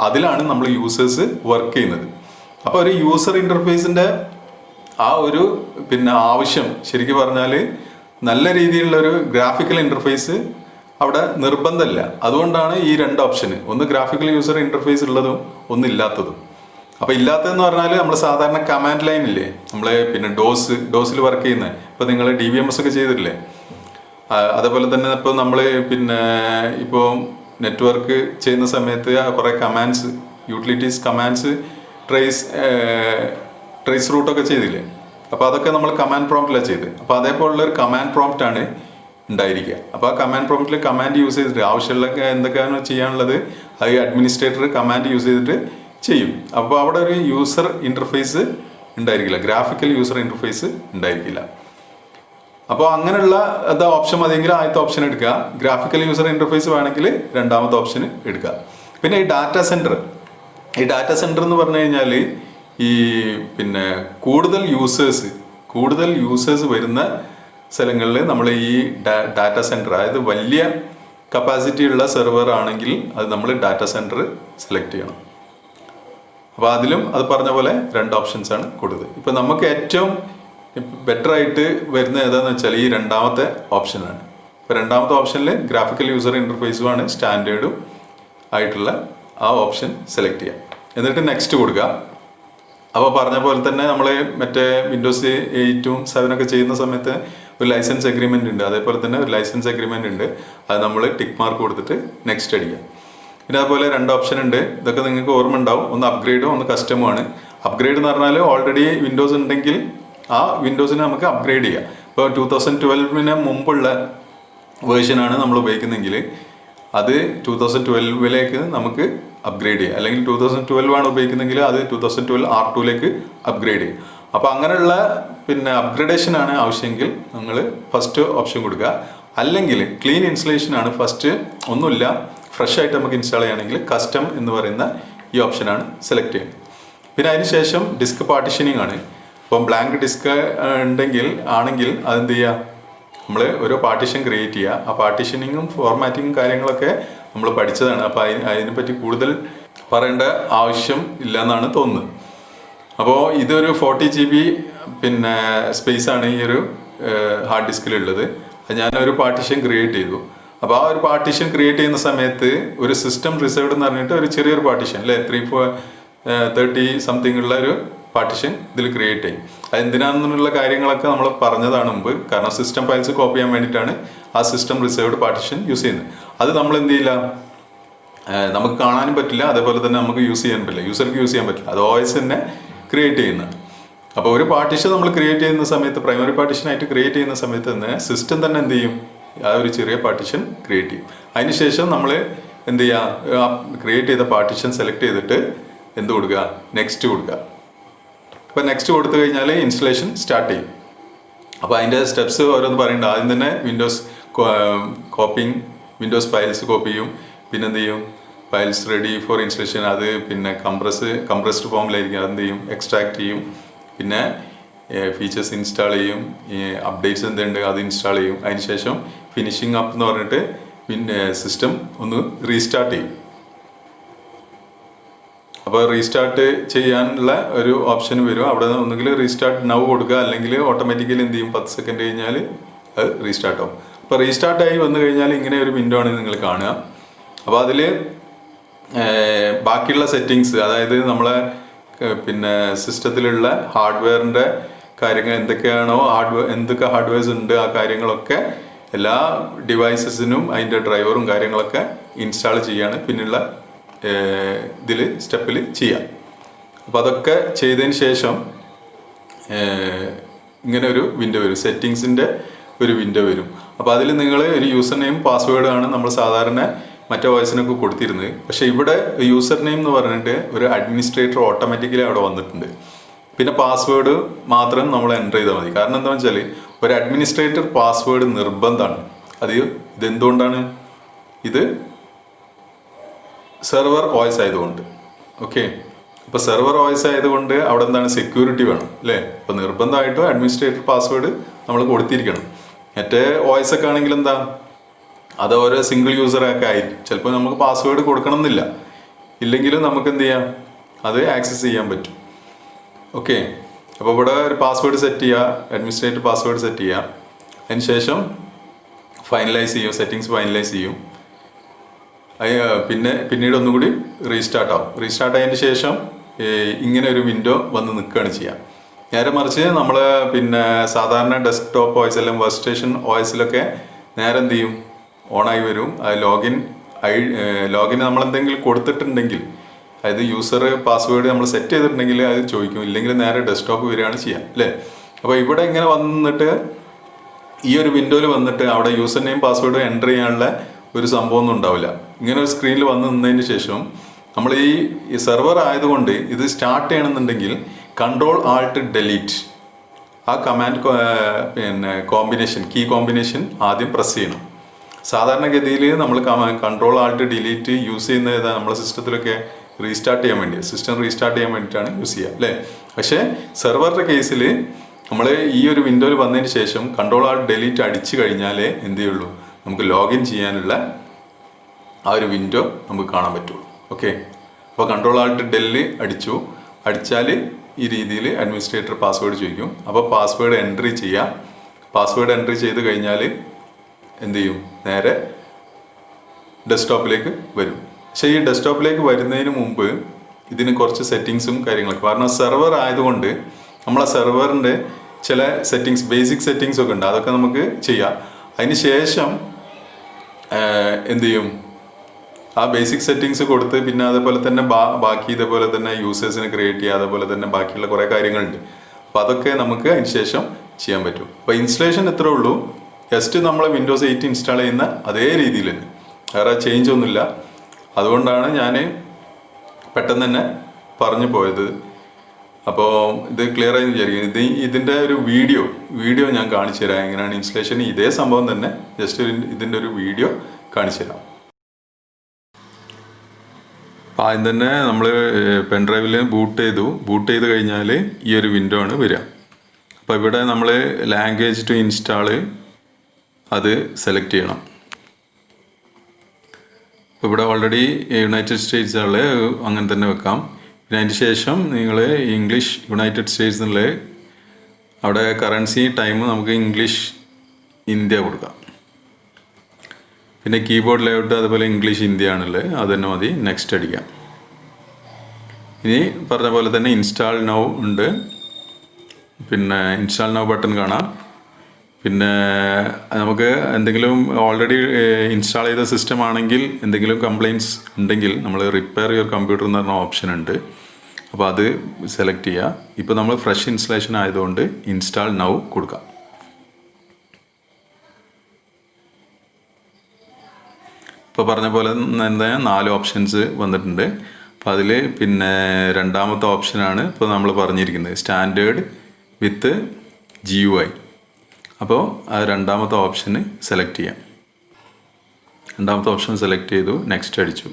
അതിലാണ് നമ്മൾ യൂസേഴ്സ് വർക്ക് ചെയ്യുന്നത്. അപ്പോൾ ഒരു യൂസർ ഇൻ്റർഫേസിൻ്റെ ആ ഒരു പിന്നെ ആവശ്യം ശരിക്കും പറഞ്ഞാൽ നല്ല രീതിയിലുള്ളൊരു ഗ്രാഫിക്കൽ ഇൻ്റർഫേസ് അവിടെ നിർബന്ധമില്ല. അതുകൊണ്ടാണ് ഈ 2 ഓപ്ഷന്, ഒന്ന് ഗ്രാഫിക്കൽ യൂസർ ഇൻ്റർഫേസ് ഉള്ളതും ഒന്നില്ലാത്തതും. അപ്പോൾ ഇല്ലാത്തതെന്ന് പറഞ്ഞാൽ നമ്മൾ സാധാരണ കമാൻഡ് ലൈൻ ഇല്ലേ, നമ്മൾ പിന്നെ ഡോസിൽ വർക്ക് ചെയ്യുന്നത്, ഇപ്പോൾ നിങ്ങൾ DBMS ഒക്കെ ചെയ്തിട്ടില്ലേ, അതേപോലെ തന്നെ ഇപ്പോൾ നമ്മൾ പിന്നെ ഇപ്പോൾ നെറ്റ്വർക്ക് ചെയ്യുന്ന സമയത്ത് കുറേ കമാൻഡ്സ്, യൂട്ടിലിറ്റീസ് കമാൻഡ്സ്, ട്രേസ് റൂട്ടൊക്കെ ചെയ്തില്ലേ. അപ്പോൾ അതൊക്കെ നമ്മൾ കമാൻഡ് പ്രോംപ്റ്റിലാണ് ചെയ്ത്. അപ്പോൾ അതേപോലുള്ളൊരു കമാൻഡ് പ്രോംപ്റ്റാണ് ഉണ്ടായിരിക്കുക. അപ്പോൾ ആ കമാൻഡ് പ്രോംപ്റ്റിൽ കമാൻഡ് യൂസ് ചെയ്തിട്ട് ആവശ്യമുള്ള എന്തൊക്കെയാണ് ചെയ്യാനുള്ളത് അത് അഡ്മിനിസ്ട്രേറ്റർ കമാൻഡ് യൂസ് ചെയ്തിട്ട് ചെയ്യും. അപ്പോൾ അവിടെ ഒരു യൂസർ ഇൻ്റർഫേസ് ഉണ്ടായിരിക്കില്ല, ഗ്രാഫിക്കൽ യൂസർ ഇൻ്റർഫേസ് ഉണ്ടായിരിക്കില്ല. അപ്പോൾ അങ്ങനെയുള്ള ഓപ്ഷൻ മതിയെങ്കിൽ ആദ്യത്തെ ഓപ്ഷൻ എടുക്കുക. ഗ്രാഫിക്കൽ യൂസർ ഇൻ്റർഫേസ് വേണമെങ്കിൽ 2ാമത്തെ ഓപ്ഷൻ എടുക്കുക. പിന്നെ ഈ ഡാറ്റാ സെൻറ്റർ എന്ന് പറഞ്ഞു കഴിഞ്ഞാൽ ഈ പിന്നെ കൂടുതൽ യൂസേഴ്സ് വരുന്ന സ്ഥലങ്ങളിൽ നമ്മൾ ഈ ഡാറ്റാ സെൻറ്റർ, അതായത് വലിയ കപ്പാസിറ്റി ഉള്ള സെർവർ ആണെങ്കിൽ അത് നമ്മൾ ഡാറ്റാ സെൻറ്റർ സെലക്ട് ചെയ്യണം. അപ്പോൾ അതിലും അത് പറഞ്ഞ പോലെ 2 ഓപ്ഷൻസ് ആണ് കൊടുത്തത്. ഇപ്പം നമുക്ക് ഏറ്റവും ബെറ്റർ ആയിട്ട് വരുന്ന ഏതാണെന്ന് വെച്ചാൽ ഈ 2ാമത്തെ ഓപ്ഷനാണ്. ഇപ്പോൾ 2ാമത്തെ ഓപ്ഷനിൽ ഗ്രാഫിക്കൽ യൂസർ ഇൻ്റർഫേസുമാണ് സ്റ്റാൻഡേർഡും ആയിട്ടുള്ള ആ ഓപ്ഷൻ സെലക്ട് ചെയ്യാം. എന്നിട്ട് നെക്സ്റ്റ് കൊടുക്കുക. അപ്പോൾ പറഞ്ഞ പോലെ തന്നെ നമ്മൾ മറ്റേ വിൻഡോസ് 8ഉം 7 ഒക്കെ ചെയ്യുന്ന സമയത്ത് ഒരു ലൈസൻസ് എഗ്രിമെൻ്റ് ഉണ്ട്, അതേപോലെ തന്നെ ഒരു ലൈസൻസ് എഗ്രിമെൻ്റ് ഉണ്ട്. അത് നമ്മൾ ടിക്ക് മാർക്ക് കൊടുത്തിട്ട് നെക്സ്റ്റ് അടിക്കുക. പിന്നെ അതുപോലെ 2 ഓപ്ഷൻ ഉണ്ട്, ഇതൊക്കെ നിങ്ങൾക്ക് ഓർമ്മ ഉണ്ടാവും. ഒന്ന് അപ്ഗ്രേഡും ഒന്ന് കസ്റ്റമുമാണ്. അപ്ഗ്രേഡ് എന്ന് പറഞ്ഞാൽ ഓൾറെഡി വിൻഡോസ് ഉണ്ടെങ്കിൽ ആ വിൻഡോസിനെ നമുക്ക് അപ്ഗ്രേഡ് ചെയ്യാം. ഇപ്പോൾ 2012 മുമ്പുള്ള വേർഷനാണ് നമ്മൾ ഉപയോഗിക്കുന്നതെങ്കിൽ അത് 2012 നമുക്ക് അപ്ഗ്രേഡ് ചെയ്യാം. അല്ലെങ്കിൽ 2012 ആണ് ഉപയോഗിക്കുന്നതെങ്കിൽ അത് 2012 R2 അപ്ഗ്രേഡ് ചെയ്യും. അപ്പോൾ അങ്ങനെയുള്ള പിന്നെ അപ്ഗ്രേഡേഷനാണ് ആവശ്യമെങ്കിൽ നിങ്ങൾ ഫസ്റ്റ് ഓപ്ഷൻ കൊടുക്കുക. അല്ലെങ്കിൽ ക്ലീൻ ഇൻസ്റ്റലേഷനാണ് ഫസ്റ്റ്, ഒന്നുമില്ല ഫ്രഷ് ആയിട്ട് നമുക്ക് ഇൻസ്റ്റാൾ ചെയ്യുകയാണെങ്കിൽ കസ്റ്റം എന്ന് പറയുന്ന ഈ ഓപ്ഷനാണ് സെലക്ട് ചെയ്യുന്നത്. പിന്നെ അതിന് ശേഷം ഡിസ്ക് പാർട്ടീഷനിങ് ആണ്. ഇപ്പം ബ്ലാങ്ക് ഡിസ്ക് ആണെങ്കിൽ അതെന്ത് ചെയ്യുക, നമ്മൾ ഒരു പാർട്ടീഷൻ ക്രിയേറ്റ് ചെയ്യുക. ആ പാർട്ടീഷനിങ്ങും ഫോർമാറ്റിങ്ങും കാര്യങ്ങളൊക്കെ നമ്മൾ പഠിച്ചതാണ്. അപ്പോൾ അതിനെപ്പറ്റി കൂടുതൽ പറയേണ്ട ആവശ്യം ഇല്ല എന്നാണ് തോന്നുന്നത്. അപ്പോൾ ഇതൊരു 40 GB പിന്നെ സ്പേസാണ് ഈ ഒരു ഹാർഡ് ഡിസ്കിലുള്ളത്. ഞാനൊരു പാർട്ടീഷൻ ക്രിയേറ്റ് ചെയ്തു. അപ്പോൾ ആ ഒരു പാർട്ടീഷൻ ക്രിയേറ്റ് ചെയ്യുന്ന സമയത്ത് ഒരു സിസ്റ്റം റിസർവ്ഡ് എന്ന് പറഞ്ഞിട്ട് ഒരു ചെറിയൊരു പാർട്ടീഷൻ അല്ലേ 30 സംതിങ് ഉള്ള ഒരു പാർട്ടീഷൻ ഇതിൽ ക്രിയേറ്റ് ചെയ്യും. അതെന്തിനാണെന്നുള്ള കാര്യങ്ങളൊക്കെ നമ്മൾ പറഞ്ഞതാണ് മുമ്പ്. കാരണം സിസ്റ്റം ഫയൽസ് കോപ്പി ചെയ്യാൻ വേണ്ടിയിട്ടാണ് ആ സിസ്റ്റം റിസർവ്ഡ് പാർട്ടീഷൻ യൂസ് ചെയ്യുന്നത്. അത് നമ്മൾ എന്ത് ചെയ്യില്ല, നമുക്ക് കാണാനും പറ്റില്ല, അതേപോലെ തന്നെ നമുക്ക് യൂസ് ചെയ്യാൻ പറ്റില്ല, യൂസർക്ക് യൂസ് ചെയ്യാൻ പറ്റില്ല. അത് OS തന്നെ ക്രിയേറ്റ് ചെയ്യുന്നത്. അപ്പോൾ ഒരു പാർട്ടീഷൻ നമ്മൾ ക്രിയേറ്റ് ചെയ്യുന്ന സമയത്ത്, പ്രൈമറി പാർട്ടീഷനായിട്ട് ക്രിയേറ്റ് ചെയ്യുന്ന സമയത്ത് തന്നെ സിസ്റ്റം തന്നെ എന്ത് ചെയ്യും, ആ ഒരു ചെറിയ പാർട്ടീഷൻ ക്രിയേറ്റ് ചെയ്യും. അതിനുശേഷം നമ്മൾ എന്ത് ചെയ്യുക, ആ ക്രിയേറ്റ് ചെയ്ത പാർട്ടീഷൻ സെലക്ട് ചെയ്തിട്ട് എന്ത് കൊടുക്കുക, നെക്സ്റ്റ് കൊടുക്കുക. അപ്പോൾ നെക്സ്റ്റ് കൊടുത്തു കഴിഞ്ഞാൽ ഇൻസ്റ്റലേഷൻ സ്റ്റാർട്ട് ചെയ്യും. അപ്പോൾ അതിൻ്റെ സ്റ്റെപ്സ് ഓരോന്ന് പറയേണ്ട. ആദ്യം തന്നെ വിൻഡോസ് വിൻഡോസ് ഫയൽസ് കോപ്പി ചെയ്യും. പിന്നെ എന്ത് ചെയ്യും, ഫയൽസ് റെഡി ഫോർ ഇൻസ്റ്റലേഷൻ, അത് പിന്നെ കംപ്രസ്ഡ് ഫോമിലായിരിക്കും, അതെന്ത് ചെയ്യും, എക്സ്ട്രാക്ട് ചെയ്യും. പിന്നെ ഫീച്ചേഴ്സ് ഇൻസ്റ്റാൾ ചെയ്യും, അപ്ഡേറ്റ്സ് എന്തുണ്ട് അത് ഇൻസ്റ്റാൾ ചെയ്യും. അതിനുശേഷം ഫിനിഷിംഗ് അപ്പ് എന്ന് പറഞ്ഞിട്ട് പിന്നെ സിസ്റ്റം ഒന്ന് റീസ്റ്റാർട്ട് ചെയ്യും. അപ്പോൾ റീസ്റ്റാർട്ട് ചെയ്യാനുള്ള ഒരു ഓപ്ഷൻ വരും. അവിടെ ഒന്നുകിൽ റീസ്റ്റാർട്ട് നൗ കൊടുക്കുക, അല്ലെങ്കിൽ ഓട്ടോമാറ്റിക്കലി എന്ത് ചെയ്യും, 10 സെക്കൻഡ് കഴിഞ്ഞാൽ അത് റീസ്റ്റാർട്ട് ആവും. അപ്പോൾ റീസ്റ്റാർട്ടായി വന്നു കഴിഞ്ഞാൽ ഇങ്ങനെ ഒരു വിൻഡോ ആണ് നിങ്ങൾ കാണുക. അപ്പോൾ അതിൽ ബാക്കിയുള്ള സെറ്റിങ്സ്, അതായത് നമ്മളെ പിന്നെ സിസ്റ്റത്തിലുള്ള ഹാർഡ്വെയറിൻ്റെ കാര്യങ്ങൾ എന്തൊക്കെയാണോ, എന്തൊക്കെ ഹാർഡ്വെയർസ് ഉണ്ട് ആ കാര്യങ്ങളൊക്കെ എല്ലാ ഡിവൈസസിനും അതിൻ്റെ ഡ്രൈവറും കാര്യങ്ങളൊക്കെ ഇൻസ്റ്റാൾ ചെയ്യാണ് പിന്നെയുള്ള സ്റ്റെപ്പിൽ ചെയ്യാം. അപ്പോൾ അതൊക്കെ ചെയ്തതിന് ശേഷം ഇങ്ങനെ ഒരു വിൻഡോ വരും, സെറ്റിങ്സിൻ്റെ ഒരു വിൻഡോ വരും. അപ്പോൾ അതിൽ നിങ്ങൾ ഒരു യൂസർ നെയിം പാസ്വേഡാണ് നമ്മൾ സാധാരണ മറ്റേ വോയിസിനൊക്കെ കൊടുത്തിരുന്നത്. പക്ഷേ ഇവിടെ യൂസർ നെയിം എന്ന് പറഞ്ഞിട്ട് ഒരു അഡ്മിനിസ്ട്രേറ്റർ ഓട്ടോമാറ്റിക്കലി അവിടെ വന്നിട്ടുണ്ട്. പിന്നെ പാസ്വേഡ് മാത്രം നമ്മൾ എൻ്റർ ചെയ്താൽ മതി. കാരണം എന്താണെന്ന് വെച്ചാൽ ഒരു അഡ്മിനിസ്ട്രേറ്റർ പാസ്വേഡ് നിർബന്ധമാണ്. ഇതെന്തുകൊണ്ടാണ്, ഇത് സെർവർ വോയിസ് ആയതുകൊണ്ട്. ഓക്കെ, അപ്പോൾ സെർവർ വോയിസ് ആയതുകൊണ്ട് അവിടെ എന്താണ്, സെക്യൂരിറ്റി വേണം അല്ലേ. അപ്പോൾ നിർബന്ധമായിട്ടും അഡ്മിനിസ്ട്രേറ്റർ പാസ്വേഡ് നമ്മൾ കൊടുത്തിരിക്കണം. മറ്റേ വോയിസ് ഒക്കെ ആണെങ്കിൽ എന്താ, അത് ഓരോ സിംഗിൾ യൂസറൊക്കെ ആയിരിക്കും. ചിലപ്പോൾ നമുക്ക് പാസ്വേഡ് കൊടുക്കണം എന്നില്ല, ഇല്ലെങ്കിലും നമുക്ക് എന്ത് ചെയ്യാം, അത് ആക്സസ് ചെയ്യാൻ പറ്റും. ഓക്കെ, അപ്പോൾ ഇവിടെ ഒരു പാസ്വേഡ് സെറ്റ് ചെയ്യുക, അഡ്മിനിസ്ട്രേറ്റർ പാസ്വേഡ് സെറ്റ് ചെയ്യുക. അതിന് ശേഷം ഫൈനലൈസ് ചെയ്യും, സെറ്റിങ്സ് ഫൈനലൈസ് ചെയ്യും. പിന്നീട് ഒന്നുകൂടി റീസ്റ്റാർട്ട് ആവും. റീസ്റ്റാർട്ട് ആയതിന് ശേഷം ഇങ്ങനെ ഒരു വിൻഡോ വന്ന് നിൽക്കുകയാണ് ചെയ്യുക. നേരെ മറിച്ച് നമ്മൾ പിന്നെ സാധാരണ ഡെസ്ക്ടോപ്പ് OS അല്ലെങ്കിൽ വർക്ക് സ്റ്റേഷൻ OSലൊക്കെ നേരെ എന്ത് ചെയ്യും, ഓണായി വരും. ലോഗിൻ നമ്മൾ എന്തെങ്കിലും കൊടുത്തിട്ടുണ്ടെങ്കിൽ, അതായത് യൂസർ പാസ്വേഡ് നമ്മൾ സെറ്റ് ചെയ്തിട്ടുണ്ടെങ്കിൽ അത് ചോദിക്കും, ഇല്ലെങ്കിൽ നേരെ ഡെസ്ക്ടോപ്പ് വരികയാണ് ചെയ്യുക അല്ലേ. അപ്പോൾ ഇവിടെ ഇങ്ങനെ വന്നിട്ട് ഈ ഒരു വിൻഡോയിൽ വന്നിട്ട് അവിടെ യൂസർ നെയിം പാസ്വേഡ് എൻ്റർ ചെയ്യാനുള്ള ഒരു സംഭവമൊന്നും ഉണ്ടാവില്ല. ഇങ്ങനെ ഒരു സ്ക്രീനിൽ വന്ന് നിന്നതിന് ശേഷം നമ്മൾ ഈ സെർവർ ആയതുകൊണ്ട് ഇത് സ്റ്റാർട്ട് ചെയ്യണമെന്നുണ്ടെങ്കിൽ Ctrl+Alt+Delete ആ കമാൻഡ് പിന്നെ കീ കോമ്പിനേഷൻ ആദ്യം പ്രസ് ചെയ്യണം. സാധാരണഗതിയിൽ നമ്മൾ Ctrl+Alt+Delete യൂസ് ചെയ്യുന്നത് നമ്മുടെ സിസ്റ്റത്തിലൊക്കെ റീസ്റ്റാർട്ട് ചെയ്യാൻ വേണ്ടി, സിസ്റ്റം റീസ്റ്റാർട്ട് ചെയ്യാൻ വേണ്ടിയിട്ടാണ് യൂസ് ചെയ്യുക അല്ലേ. പക്ഷേ സെർവറിൻ്റെ കേസിൽ നമ്മൾ ഈ ഒരു വിൻഡോയിൽ വന്നതിന് ശേഷം Ctrl+Alt+Delete അടിച്ചു കഴിഞ്ഞാലേ എന്ത് ചെയ്യുള്ളൂ, നമുക്ക് ലോഗിൻ ചെയ്യാനുള്ള ആ ഒരു വിൻഡോ നമുക്ക് കാണാൻ പറ്റുള്ളൂ. ഓക്കെ, അപ്പോൾ Ctrl+Alt+Del അടിച്ചാൽ ഈ രീതിയിൽ അഡ്മിനിസ്ട്രേറ്റർ പാസ്വേഡ് ചോദിക്കും. അപ്പോൾ പാസ്വേഡ് എൻട്രി ചെയ്യാം. പാസ്വേഡ് എൻട്രി ചെയ്ത് കഴിഞ്ഞാൽ എന്ത് ചെയ്യും, നേരെ ഡെസ്ക്ടോപ്പിലേക്ക് വരും. പക്ഷേ ഈ ഡെസ്ക്ടോപ്പിലേക്ക് വരുന്നതിന് മുമ്പ് ഇതിന് കുറച്ച് സെറ്റിങ്സും കാര്യങ്ങളൊക്കെ, കാരണം സെർവർ ആയതുകൊണ്ട് നമ്മളെ സെർവറിൻ്റെ ചില സെറ്റിങ്സ്, ബേസിക് സെറ്റിങ്സ് ഒക്കെ ഉണ്ട്, അതൊക്കെ നമുക്ക് ചെയ്യാം. അതിന് ശേഷം എന്ത് ചെയ്യും, ആ ബേസിക് സെറ്റിങ്സ് കൊടുത്ത് പിന്നെ അതേപോലെ തന്നെ ബാക്കി ഇതേപോലെ തന്നെ യൂസേഴ്സിനെ ക്രിയേറ്റ് ചെയ്യുക, അതേപോലെ തന്നെ ബാക്കിയുള്ള കുറേ കാര്യങ്ങളുണ്ട്. അപ്പോൾ അതൊക്കെ നമുക്ക് അതിന് ശേഷം ചെയ്യാൻ പറ്റും. അപ്പോൾ ഇൻസ്റ്റലേഷൻ ഇത്രേ ഉള്ളൂ. ജസ്റ്റ് നമ്മൾ വിൻഡോസ് 8 ഇൻസ്റ്റാൾ ചെയ്യുന്ന അതേ രീതിയിൽ തന്നെ, വേറെ ചേഞ്ച് ഒന്നുമില്ല. അതുകൊണ്ടാണ് ഞാൻ പെട്ടെന്ന് തന്നെ പറഞ്ഞു പോയത്. അപ്പോൾ ഇത് ക്ലിയർ ആയി വിചാരിക്കും. ഇതിൻ്റെ ഒരു വീഡിയോ ഞാൻ കാണിച്ചു തരാം, എങ്ങനെയാണ് ഇൻസ്റ്റലേഷൻ. ഇതേ സംഭവം തന്നെ, ജസ്റ്റ് ഇതിൻ്റെ ഒരു വീഡിയോ കാണിച്ചു തരാം. ആദ്യം തന്നെ നമ്മൾ പെൻഡ്രൈവിൽ ബൂട്ട് ചെയ്ത് കഴിഞ്ഞാൽ ഈ ഒരു വിൻഡോ ആണ് വരിക. അപ്പോൾ ഇവിടെ നമ്മൾ ലാംഗ്വേജ് ടു ഇൻസ്റ്റാൾ അത് സെലക്ട് ചെയ്യണം. ഇപ്പോൾ ഇവിടെ ഓൾറെഡി യുണൈറ്റഡ് സ്റ്റേറ്റ്സ് ഉള്ള അങ്ങനെ തന്നെ വെക്കാം. പിന്നെ അതിന് ശേഷം നിങ്ങൾ ഇംഗ്ലീഷ് യുണൈറ്റഡ് സ്റ്റേറ്റ്സ് എന്നുള്ള അവിടെ കറൻസി ടൈം നമുക്ക് ഇംഗ്ലീഷ് ഇന്ത്യ കൊടുക്കാം. പിന്നെ കീബോർഡ് ലേഔട്ട് അതുപോലെ ഇംഗ്ലീഷ് ഇന്ത്യ ആണുള്ളത്, അത് തന്നെ മതി. നെക്സ്റ്റ് അടിക്കാം. ഇനി പറഞ്ഞ പോലെ തന്നെ ഇൻസ്റ്റാൾ നൗ ഉണ്ട്. പിന്നെ ഇൻസ്റ്റാൾ നൗ ബട്ടൺ കാണാം. പിന്നെ നമുക്ക് എന്തെങ്കിലും ഓൾറെഡി ഇൻസ്റ്റാൾ ചെയ്ത സിസ്റ്റം ആണെങ്കിൽ എന്തെങ്കിലും കംപ്ലയിൻറ്റ്സ് ഉണ്ടെങ്കിൽ നമ്മൾ റിപ്പയർ യുവർ കമ്പ്യൂട്ടർ എന്ന് പറഞ്ഞ ഓപ്ഷൻ ഉണ്ട്. അപ്പോൾ അത് സെലക്ട് ചെയ്യുക. ഇപ്പോൾ നമ്മൾ ഫ്രഷ് ഇൻസ്റ്റലേഷൻ ആയതുകൊണ്ട് ഇൻസ്റ്റാൾ നൗ കൊടുക്കാം. ഇപ്പോൾ പറഞ്ഞ പോലെ തന്നെ 4 ഓപ്ഷൻസ് വന്നിട്ടുണ്ട്. അപ്പോൾ അതിൽ പിന്നെ രണ്ടാമത്തെ ഓപ്ഷനാണ് ഇപ്പോൾ നമ്മൾ പറഞ്ഞിരിക്കുന്നത്, സ്റ്റാൻഡേർഡ് വിത്ത് GUI. അപ്പോൾ ആ രണ്ടാമത്തെ ഓപ്ഷന് സെലക്ട് ചെയ്യാം. രണ്ടാമത്തെ ഓപ്ഷൻ സെലക്ട് ചെയ്തു, നെക്സ്റ്റ് അടിച്ചു.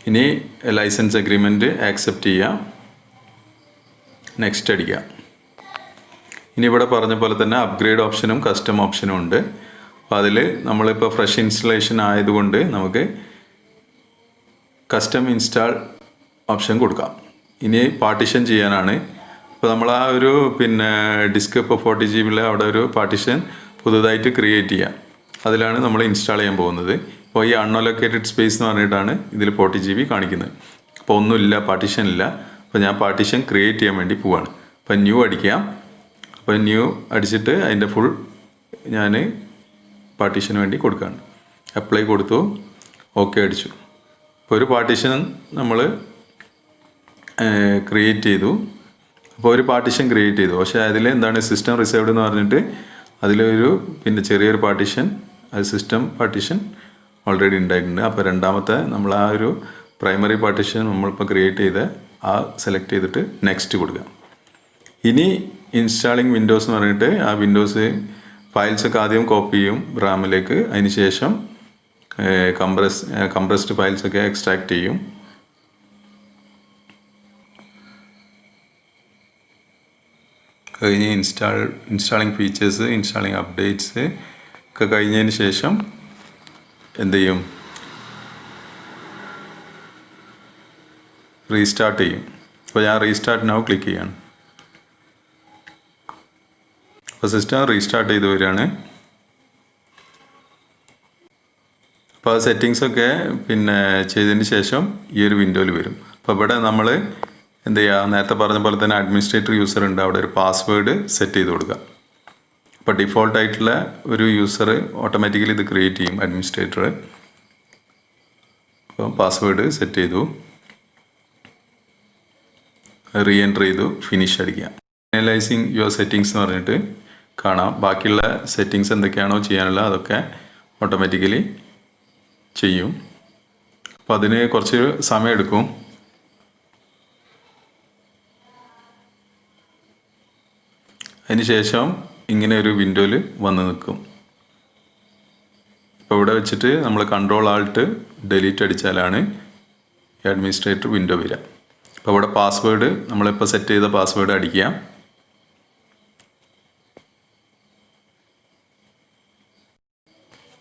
ഇനി ലൈസൻസ് അഗ്രിമെൻറ്റ് ആക്സെപ്റ്റ് ചെയ്യാം, നെക്സ്റ്റ് അടിക്കുക. ഇനി ഇവിടെ പറഞ്ഞ പോലെ തന്നെ അപ്ഗ്രേഡ് ഓപ്ഷനും കസ്റ്റം ഓപ്ഷനും ഉണ്ട്. അപ്പോൾ അതിൽ നമ്മളിപ്പോൾ ഫ്രഷ് ഇൻസ്റ്റലേഷൻ ആയതുകൊണ്ട് നമുക്ക് കസ്റ്റം ഇൻസ്റ്റാൾ ഓപ്ഷൻ കൊടുക്കാം. ഇനി പാർട്ടീഷൻ ചെയ്യാനാണ്. ഇപ്പോൾ നമ്മൾ ആ ഒരു പിന്നെ ഡിസ്ക് ഇപ്പോൾ 40 GB അവിടെ ഒരു പാർട്ടീഷൻ പുതുതായിട്ട് ക്രിയേറ്റ് ചെയ്യാം. അതിലാണ് നമ്മൾ ഇൻസ്റ്റാൾ ചെയ്യാൻ പോകുന്നത്. അപ്പോൾ ഈ അൺഅലോക്കേറ്റഡ് സ്പേസ് എന്ന് പറഞ്ഞിട്ടാണ് ഇതിൽ 40 GB കാണിക്കുന്നത്. അപ്പോൾ ഒന്നുമില്ല, പാർട്ടീഷൻ ഇല്ല. അപ്പോൾ ഞാൻ പാർട്ടീഷൻ ക്രിയേറ്റ് ചെയ്യാൻ വേണ്ടി പോവാണ്. അപ്പോൾ ന്യൂ അടിക്കാം. അപ്പോൾ ന്യൂ അടിച്ചിട്ട് അതിൻ്റെ ഫുൾ ഞാൻ പാർട്ടീഷന് വേണ്ടി കൊടുക്കുകയാണ്. അപ്ലൈ കൊടുത്തു, ഓക്കെ അടിച്ചു. ഇപ്പോൾ ഒരു പാർട്ടീഷൻ നമ്മൾ ക്രിയേറ്റ് ചെയ്തു. അപ്പോൾ ഒരു പാർട്ടീഷൻ ക്രിയേറ്റ് ചെയ്തു. പക്ഷേ അതിൽ എന്താണ് സിസ്റ്റം റിസർവ്ഡ് എന്ന് പറഞ്ഞിട്ട് അതിലൊരു പിന്നെ ചെറിയൊരു പാർട്ടീഷൻ, അത് സിസ്റ്റം പാർട്ടീഷൻ ഓൾറെഡി ഉണ്ടായിട്ടുണ്ട്. അപ്പോൾ രണ്ടാമത്തെ നമ്മൾ ആ ഒരു പ്രൈമറി പാർട്ടീഷൻ നമ്മളിപ്പോൾ ക്രിയേറ്റ് ചെയ്ത് ആ സെലക്ട് ചെയ്തിട്ട് നെക്സ്റ്റ് കൊടുക്കുക. ഇനി ഇൻസ്റ്റാളിങ് വിൻഡോസ് എന്ന് പറഞ്ഞിട്ട് ആ വിൻഡോസ് ഫയൽസൊക്കെ ആദ്യം കോപ്പി ചെയ്യും റാമിലേക്ക്. അതിന് ശേഷം കംപ്രസ്ഡ് ഫയൽസൊക്കെ എക്സ്ട്രാക്ട് ചെയ്യും. കഴിഞ്ഞ് ഇൻസ്റ്റാളിങ് ഫീച്ചേഴ്സ്, ഇൻസ്റ്റാളിങ് അപ്ഡേറ്റ്സ് ഒക്കെ കഴിഞ്ഞതിന് ശേഷം എന്ത് ചെയ്യും, റീസ്റ്റാർട്ട് ചെയ്യും. അപ്പോൾ ഞാൻ റീസ്റ്റാർട്ട് നൗ ക്ലിക്ക് ചെയ്യാണ്. അപ്പോൾ സിസ്റ്റം റീസ്റ്റാർട്ട് ചെയ്ത് വരികയാണ്. അപ്പോൾ ആ സെറ്റിങ്സൊക്കെ പിന്നെ ചെയ്തതിന് ശേഷം ഈ ഒരു വിൻഡോയിൽ വരും. അപ്പോൾ ഇവിടെ നമ്മൾ എന്ത് ചെയ്യുക, നേരത്തെ പറഞ്ഞ പോലെ തന്നെ അഡ്മിനിസ്ട്രേറ്റർ യൂസർ ഉണ്ട്, അവിടെ ഒരു പാസ്വേഡ് സെറ്റ് ചെയ്ത് കൊടുക്കുക. അപ്പോൾ ഡിഫോൾട്ടായിട്ടുള്ള ഒരു യൂസർ ഓട്ടോമാറ്റിക്കലി ഇത് ക്രിയേറ്റ് ചെയ്യും അഡ്മിനിസ്ട്രേറ്റർ. അപ്പോൾ പാസ്വേഡ് സെറ്റ് ചെയ്തു, റീ എൻറ്റർ ചെയ്തു, ഫിനിഷ് അടിക്കുക. ഫൈനലൈസിങ് യുവർ സെറ്റിങ്സ് എന്ന് പറഞ്ഞിട്ട് കാണാം. ബാക്കിയുള്ള സെറ്റിങ്സ് എന്തൊക്കെയാണോ ചെയ്യാനുള്ള അതൊക്കെ ഓട്ടോമാറ്റിക്കലി ചെയ്യും. അപ്പോൾ അതിന് കുറച്ച് സമയം എടുക്കും. അതിന് ശേഷം ഇങ്ങനെ ഒരു വിൻഡോയിൽ വന്ന് നിൽക്കും. ഇപ്പോൾ ഇവിടെ വെച്ചിട്ട് നമ്മൾ കൺട്രോൾ ആൾട്ട് ഡിലീറ്റ് അടിച്ചാലാണ് അഡ്മിനിസ്ട്രേറ്റർ വിൻഡോ വരിക. അപ്പോൾ ഇവിടെ പാസ്വേഡ് നമ്മളിപ്പോൾ സെറ്റ് ചെയ്ത പാസ്വേഡ് അടിക്കുക.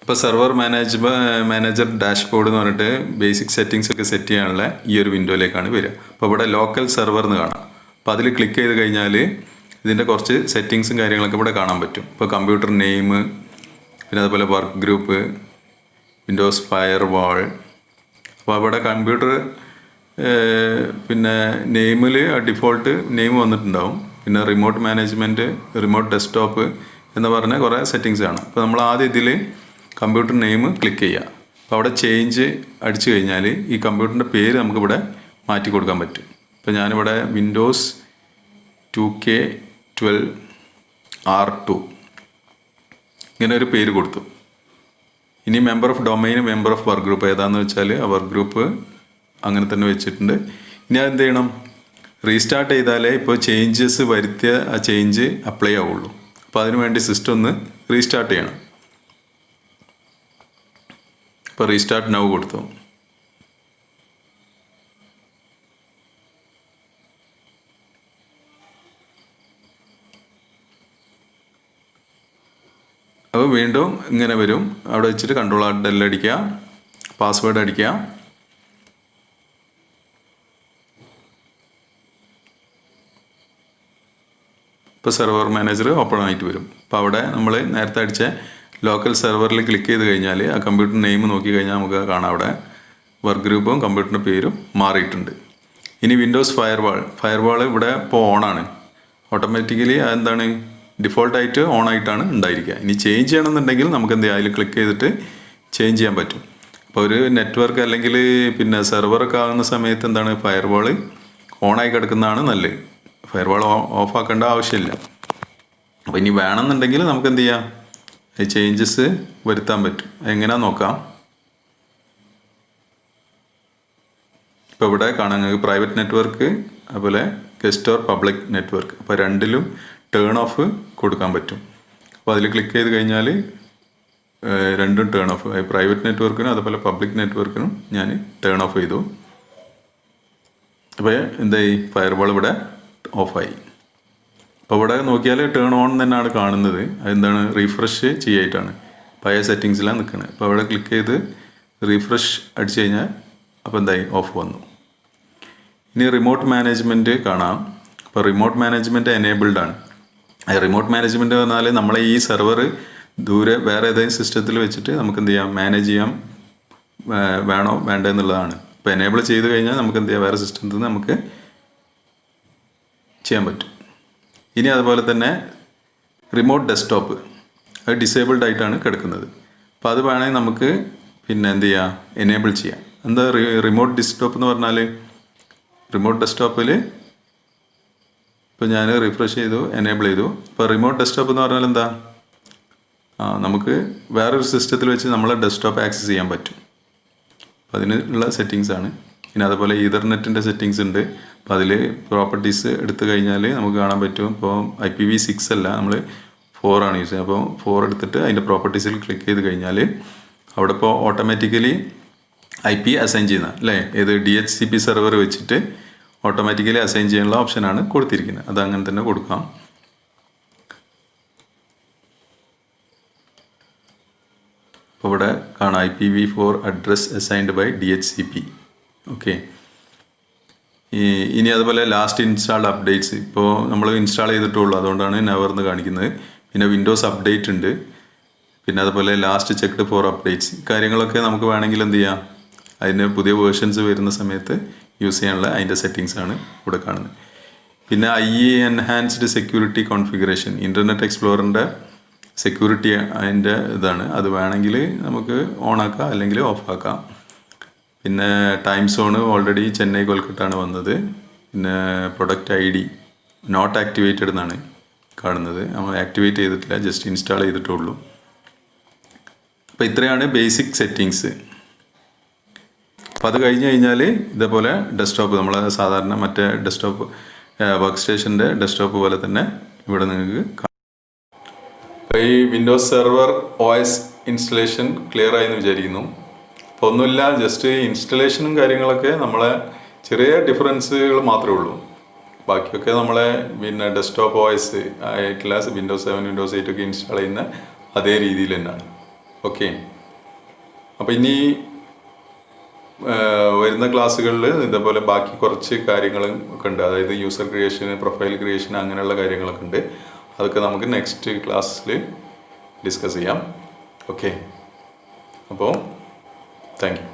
ഇപ്പോൾ സെർവർ മാനേജർ ഡാഷ്ബോർഡ് എന്ന് പറഞ്ഞിട്ട് ബേസിക് സെറ്റിങ്സ് ഒക്കെ സെറ്റ് ചെയ്യാനുള്ള ഈ ഒരു വിൻഡോയിലേക്കാണ് വരിക. അപ്പോൾ ഇവിടെ ലോക്കൽ സെർവർ എന്ന് കാണാം. അപ്പോൾ അതിൽ ക്ലിക്ക് ചെയ്ത് കഴിഞ്ഞാൽ ഇതിൻ്റെ കുറച്ച് സെറ്റിങ്സും കാര്യങ്ങളൊക്കെ ഇവിടെ കാണാൻ പറ്റും. ഇപ്പോൾ കമ്പ്യൂട്ടർ നെയിം, പിന്നെ അതുപോലെ വർക്ക് ഗ്രൂപ്പ്, വിൻഡോസ് ഫയർ വാൾ. അപ്പോൾ അവിടെ കമ്പ്യൂട്ടർ പിന്നെ നെയിമിൽ ഡിഫോൾട്ട് നെയിം വന്നിട്ടുണ്ടാവും. പിന്നെ റിമോട്ട് മാനേജ്മെൻറ്റ്, റിമോട്ട് ഡെസ്ക്ടോപ്പ് എന്ന് പറഞ്ഞ കുറേ സെറ്റിങ്സ് കാണാം. അപ്പോൾ നമ്മൾ ആദ്യം ഇതിൽ കമ്പ്യൂട്ടർ നെയിം ക്ലിക്ക് ചെയ്യുക. അപ്പോൾ അവിടെ ചേഞ്ച് അടിച്ചു കഴിഞ്ഞാൽ ഈ കമ്പ്യൂട്ടറിൻ്റെ പേര് നമുക്കിവിടെ മാറ്റി കൊടുക്കാൻ പറ്റും. ഇപ്പോൾ ഞാനിവിടെ വിൻഡോസ് 2K12R2 ഇങ്ങനെ ഒരു പേര് കൊടുത്തു. ഇനി member of domain, member of work group ഏതാണെന്ന് വെച്ചാൽ ആ വർക്ക് ഗ്രൂപ്പ് അങ്ങനെ തന്നെ വെച്ചിട്ടുണ്ട്. ഇനി അതെന്ത് ചെയ്യണം, റീസ്റ്റാർട്ട് ചെയ്താലേ ഇപ്പോൾ ചേഞ്ചസ് വരുത്തിയ ആ ചേഞ്ച് അപ്ലൈ ആവുള്ളൂ. അപ്പോൾ അതിന് വേണ്ടി സിസ്റ്റം ഒന്ന് റീസ്റ്റാർട്ട് ചെയ്യണം. ഇപ്പോൾ റീസ്റ്റാർട്ട് നൗ കൊടുത്തു. വീണ്ടും ഇങ്ങനെ വരും. അവിടെ വെച്ചിട്ട് Ctrl+Del അടിക്കുക, പാസ്വേഡ് അടിക്കുക. ഇപ്പോൾ സെർവർ മാനേജർ ഓപ്പൺ ആയിട്ട് വരും. അപ്പോൾ അവിടെ നമ്മൾ നേരത്തെ അടിച്ച ലോക്കൽ സെർവറിൽ ക്ലിക്ക് ചെയ്ത് കഴിഞ്ഞാൽ ആ കമ്പ്യൂട്ടർ നെയിം നോക്കി കഴിഞ്ഞാൽ നമുക്ക് കാണാം അവിടെ വർക്ക് ഗ്രൂപ്പും കമ്പ്യൂട്ടറിൻ്റെ പേരും മാറിയിട്ടുണ്ട്. ഇനി വിൻഡോസ് ഫയർവാൾ ഇവിടെ ഇപ്പോൾ ഓണാണ്. ഓട്ടോമാറ്റിക്കലി അതെന്താണ് ഡിഫോൾട്ടായിട്ട് ഓൺ ആയിട്ടാണ് ഉണ്ടായിരിക്കുക. ഇനി ചേഞ്ച് ചെയ്യണമെന്നുണ്ടെങ്കിൽ നമുക്ക് എന്ത് ചെയ്യാം, അതിൽ ക്ലിക്ക് ചെയ്തിട്ട് ചേഞ്ച് ചെയ്യാൻ പറ്റും. അപ്പോൾ ഒരു നെറ്റ്വർക്ക് അല്ലെങ്കിൽ പിന്നെ സെർവറൊക്കെ ആകുന്ന സമയത്ത് എന്താണ് ഫയർവാൾ ഓണായി കിടക്കുന്നതാണ് നല്ലത്. ഫയർവാൾ ഓഫ് ആക്കേണ്ട ആവശ്യമില്ല. അപ്പോൾ ഇനി വേണമെന്നുണ്ടെങ്കിൽ നമുക്ക് എന്ത് ചെയ്യാം, ചേഞ്ചസ് വരുത്താൻ പറ്റും. എങ്ങനെയാണെന്ന് നോക്കാം. ഇപ്പോൾ ഇവിടെ കാണാൻ നിങ്ങൾക്ക് പ്രൈവറ്റ് നെറ്റ്വർക്ക് അതുപോലെ ഗസ്റ്റ് ഓർ പബ്ലിക് നെറ്റ്വർക്ക്, അപ്പോൾ രണ്ടിലും ടേൺ ഓഫ് കൊടുക്കാൻ പറ്റും. അപ്പോൾ അതിൽ ക്ലിക്ക് ചെയ്ത് കഴിഞ്ഞാൽ രണ്ടും ടേൺ ഓഫ്, പ്രൈവറ്റ് നെറ്റ്വർക്കിനും അതുപോലെ പബ്ലിക് നെറ്റ്വർക്കിനും ഞാൻ ടേൺ ഓഫ് ചെയ്തു. അപ്പോൾ എന്തായി, ഫയർവാൾ ഇവിടെ ഓഫായി. അപ്പോൾ ഇവിടെ നോക്കിയാൽ ടേൺ ഓൺ തന്നെയാണ് കാണുന്നത്. അതെന്താണ്, റീഫ്രഷ് ചെയ്യായിട്ടാണ്, പഴയ സെറ്റിങ്സിലാണ് നിൽക്കുന്നത്. അപ്പോൾ അവിടെ ക്ലിക്ക് ചെയ്ത് റീഫ്രഷ് അടിച്ചു കഴിഞ്ഞാൽ അപ്പോൾ എന്തായി, ഓഫ് വന്നു. ഇനി റിമോട്ട് മാനേജ്മെൻറ്റ് കാണാം. അപ്പോൾ റിമോട്ട് മാനേജ്മെൻറ്റ് എനേബിൾഡ് ആണ്. റിമോട്ട് മാനേജ്മെൻറ്റ് പറഞ്ഞാൽ നമ്മളെ ഈ സെർവർ ദൂരെ വേറെ ഏതെങ്കിലും സിസ്റ്റത്തിൽ വെച്ചിട്ട് നമുക്ക് എന്ത് ചെയ്യാം, മാനേജ് ചെയ്യാം, വേണോ വേണ്ട എന്നുള്ളതാണ്. ഇപ്പോൾ എനേബിൾ ചെയ്ത് കഴിഞ്ഞാൽ നമുക്ക് എന്ത് ചെയ്യാം, വേറെ സിസ്റ്റത്തിൽ നിന്ന് നമുക്ക് ചെയ്യാൻ പറ്റും. ഇനി അതുപോലെ തന്നെ റിമോട്ട് ഡെസ്ക്ടോപ്പ് അത് ഡിസേബിൾഡ് ആയിട്ടാണ് കിടക്കുന്നത്. അപ്പോൾ അത് വേണമെങ്കിൽ നമുക്ക് പിന്നെ എന്ത് ചെയ്യാം, എനേബിൾ ചെയ്യാം. എന്താ റിമോട്ട് ഡെസ്ക്ടോപ്പ് എന്ന് പറഞ്ഞാൽ, റിമോട്ട് ഡെസ്ക്ടോപ്പിൽ ഇപ്പോൾ ഞാൻ റിഫ്രഷ് ചെയ്തു, എനേബിൾ ചെയ്തു. ഇപ്പോൾ റിമോട്ട് ഡെസ്ക്ടോപ്പ് എന്ന് പറഞ്ഞാൽ എന്താ, നമുക്ക് വേറൊരു സിസ്റ്റത്തിൽ വെച്ച് നമ്മളെ ഡെസ്ക്ടോപ്പ് ആക്സസ് ചെയ്യാൻ പറ്റും. അപ്പോൾ അതിനുള്ള സെറ്റിങ്സ് ആണ്. പിന്നെ അതുപോലെ ഈതർനെറ്റിൻ്റെ സെറ്റിങ്സ് ഉണ്ട്. അപ്പോൾ അതിൽ പ്രോപ്പർട്ടീസ് എടുത്തു കഴിഞ്ഞാൽ നമുക്ക് കാണാൻ പറ്റും. ഇപ്പോൾ IPv6 അല്ല, നമ്മൾ 4 ആണ് യൂസ് ചെയ്യുന്നത്. അപ്പോൾ 4 എടുത്തിട്ട് അതിൻ്റെ പ്രോപ്പർട്ടീസിൽ ക്ലിക്ക് ചെയ്ത് കഴിഞ്ഞാൽ അവിടെ ഇപ്പോൾ ഓട്ടോമാറ്റിക്കലി IP അസൈൻ ചെയ്യുന്ന അല്ലേ, ഏത് DHCP സെർവർ വെച്ചിട്ട് ഓട്ടോമാറ്റിക്കലി അസൈൻ ചെയ്യാനുള്ള ഓപ്ഷനാണ് കൊടുത്തിരിക്കുന്നത്. അത് അങ്ങനെ തന്നെ കൊടുക്കാം. അപ്പോൾ ഇവിടെ കാണാം IPv4 address assigned by DHCP. Okay. ഇനി അതുപോലെ ലാസ്റ്റ് ഇൻസ്റ്റാൾഡ് അപ്ഡേറ്റ്സ് ഇപ്പോൾ നമ്മൾ ഇൻസ്റ്റാൾ ചെയ്തിട്ടുള്ളൂ, അതുകൊണ്ടാണ് നെവർന്ന് കാണിക്കുന്നത്. പിന്നെ വിൻഡോസ് അപ്ഡേറ്റ് ഉണ്ട്. പിന്നെ അതുപോലെ ലാസ്റ്റ് ചെക്ക്ഡ് ഫോർ അപ്ഡേറ്റ്സ്, കാര്യങ്ങളൊക്കെ നമുക്ക് വേണമെങ്കിൽ എന്ത് ചെയ്യാം, അതിന് പുതിയ വേർഷൻസ് വരുന്ന സമയത്ത് യൂസ് ചെയ്യാനുള്ള അതിൻ്റെ സെറ്റിങ്സ് ആണ് ഇവിടെ കാണുന്നത്. പിന്നെ IE enhanced security configuration, internet എക്സ്പ്ലോററിൻ്റെ സെക്യൂരിറ്റി അതിൻ്റെ ഇതാണ്. അത് വേണമെങ്കിൽ നമുക്ക് ഓണാക്കാം അല്ലെങ്കിൽ ഓഫാക്കാം. പിന്നെ ടൈം സോണ് ഓൾറെഡി ചെന്നൈ കൊൽക്കട്ടാണ് വന്നത്. പിന്നെ പ്രൊഡക്റ്റ് ID നോട്ട് ആക്ടിവേറ്റഡ് എന്നാണ് കാണുന്നത്. നമ്മൾ ആക്ടിവേറ്റ് ചെയ്തിട്ടില്ല, ജസ്റ്റ് ഇൻസ്റ്റാൾ ചെയ്തിട്ടുള്ളൂ. അപ്പോൾ ഇത്രയാണ് ബേസിക് സെറ്റിങ്സ്. അപ്പോൾ അത് കഴിഞ്ഞ് കഴിഞ്ഞാൽ ഇതേപോലെ ഡെസ്ക്ടോപ്പ്, നമ്മൾ സാധാരണ മറ്റേ ഡെസ്ക്ടോപ്പ് വർക്ക് സ്റ്റേഷൻ്റെ ഡെസ്ക്ടോപ്പ് പോലെ തന്നെ ഇവിടെ നിങ്ങൾക്ക് കാണാം. അപ്പോൾ ഈ Windows server OS installation clear ആയെന്ന് വിചാരിക്കുന്നു. അപ്പോൾ ഒന്നുമില്ല, ജസ്റ്റ് ഇൻസ്റ്റലേഷനും കാര്യങ്ങളൊക്കെ നമ്മളെ ചെറിയ ഡിഫറൻസുകൾ മാത്രമേ ഉള്ളൂ. ബാക്കിയൊക്കെ നമ്മളെ പിന്നെ ഡെസ്ക്ടോപ്പ് OS ആയിട്ടുള്ള വിൻഡോസ് 7 വിൻഡോസ് 8 ഒക്കെ ഇൻസ്റ്റാൾ ചെയ്യുന്ന അതേ രീതിയിൽ തന്നെയാണ്. ഓക്കെ. അപ്പോൾ ഇനി വരുന്ന ക്ലാസ്സുകളിൽ ഇതേപോലെ ബാക്കി കുറച്ച് കാര്യങ്ങളും ഒക്കെ ഉണ്ട്. അതായത് യൂസർ ക്രിയേഷൻ, പ്രൊഫൈൽ ക്രിയേഷൻ, അങ്ങനെയുള്ള കാര്യങ്ങളൊക്കെ ഉണ്ട്. അതൊക്കെ നമുക്ക് നെക്സ്റ്റ് ക്ലാസ്സിൽ ഡിസ്കസ് ചെയ്യാം. ഓക്കെ. അപ്പോൾ താങ്ക് യു.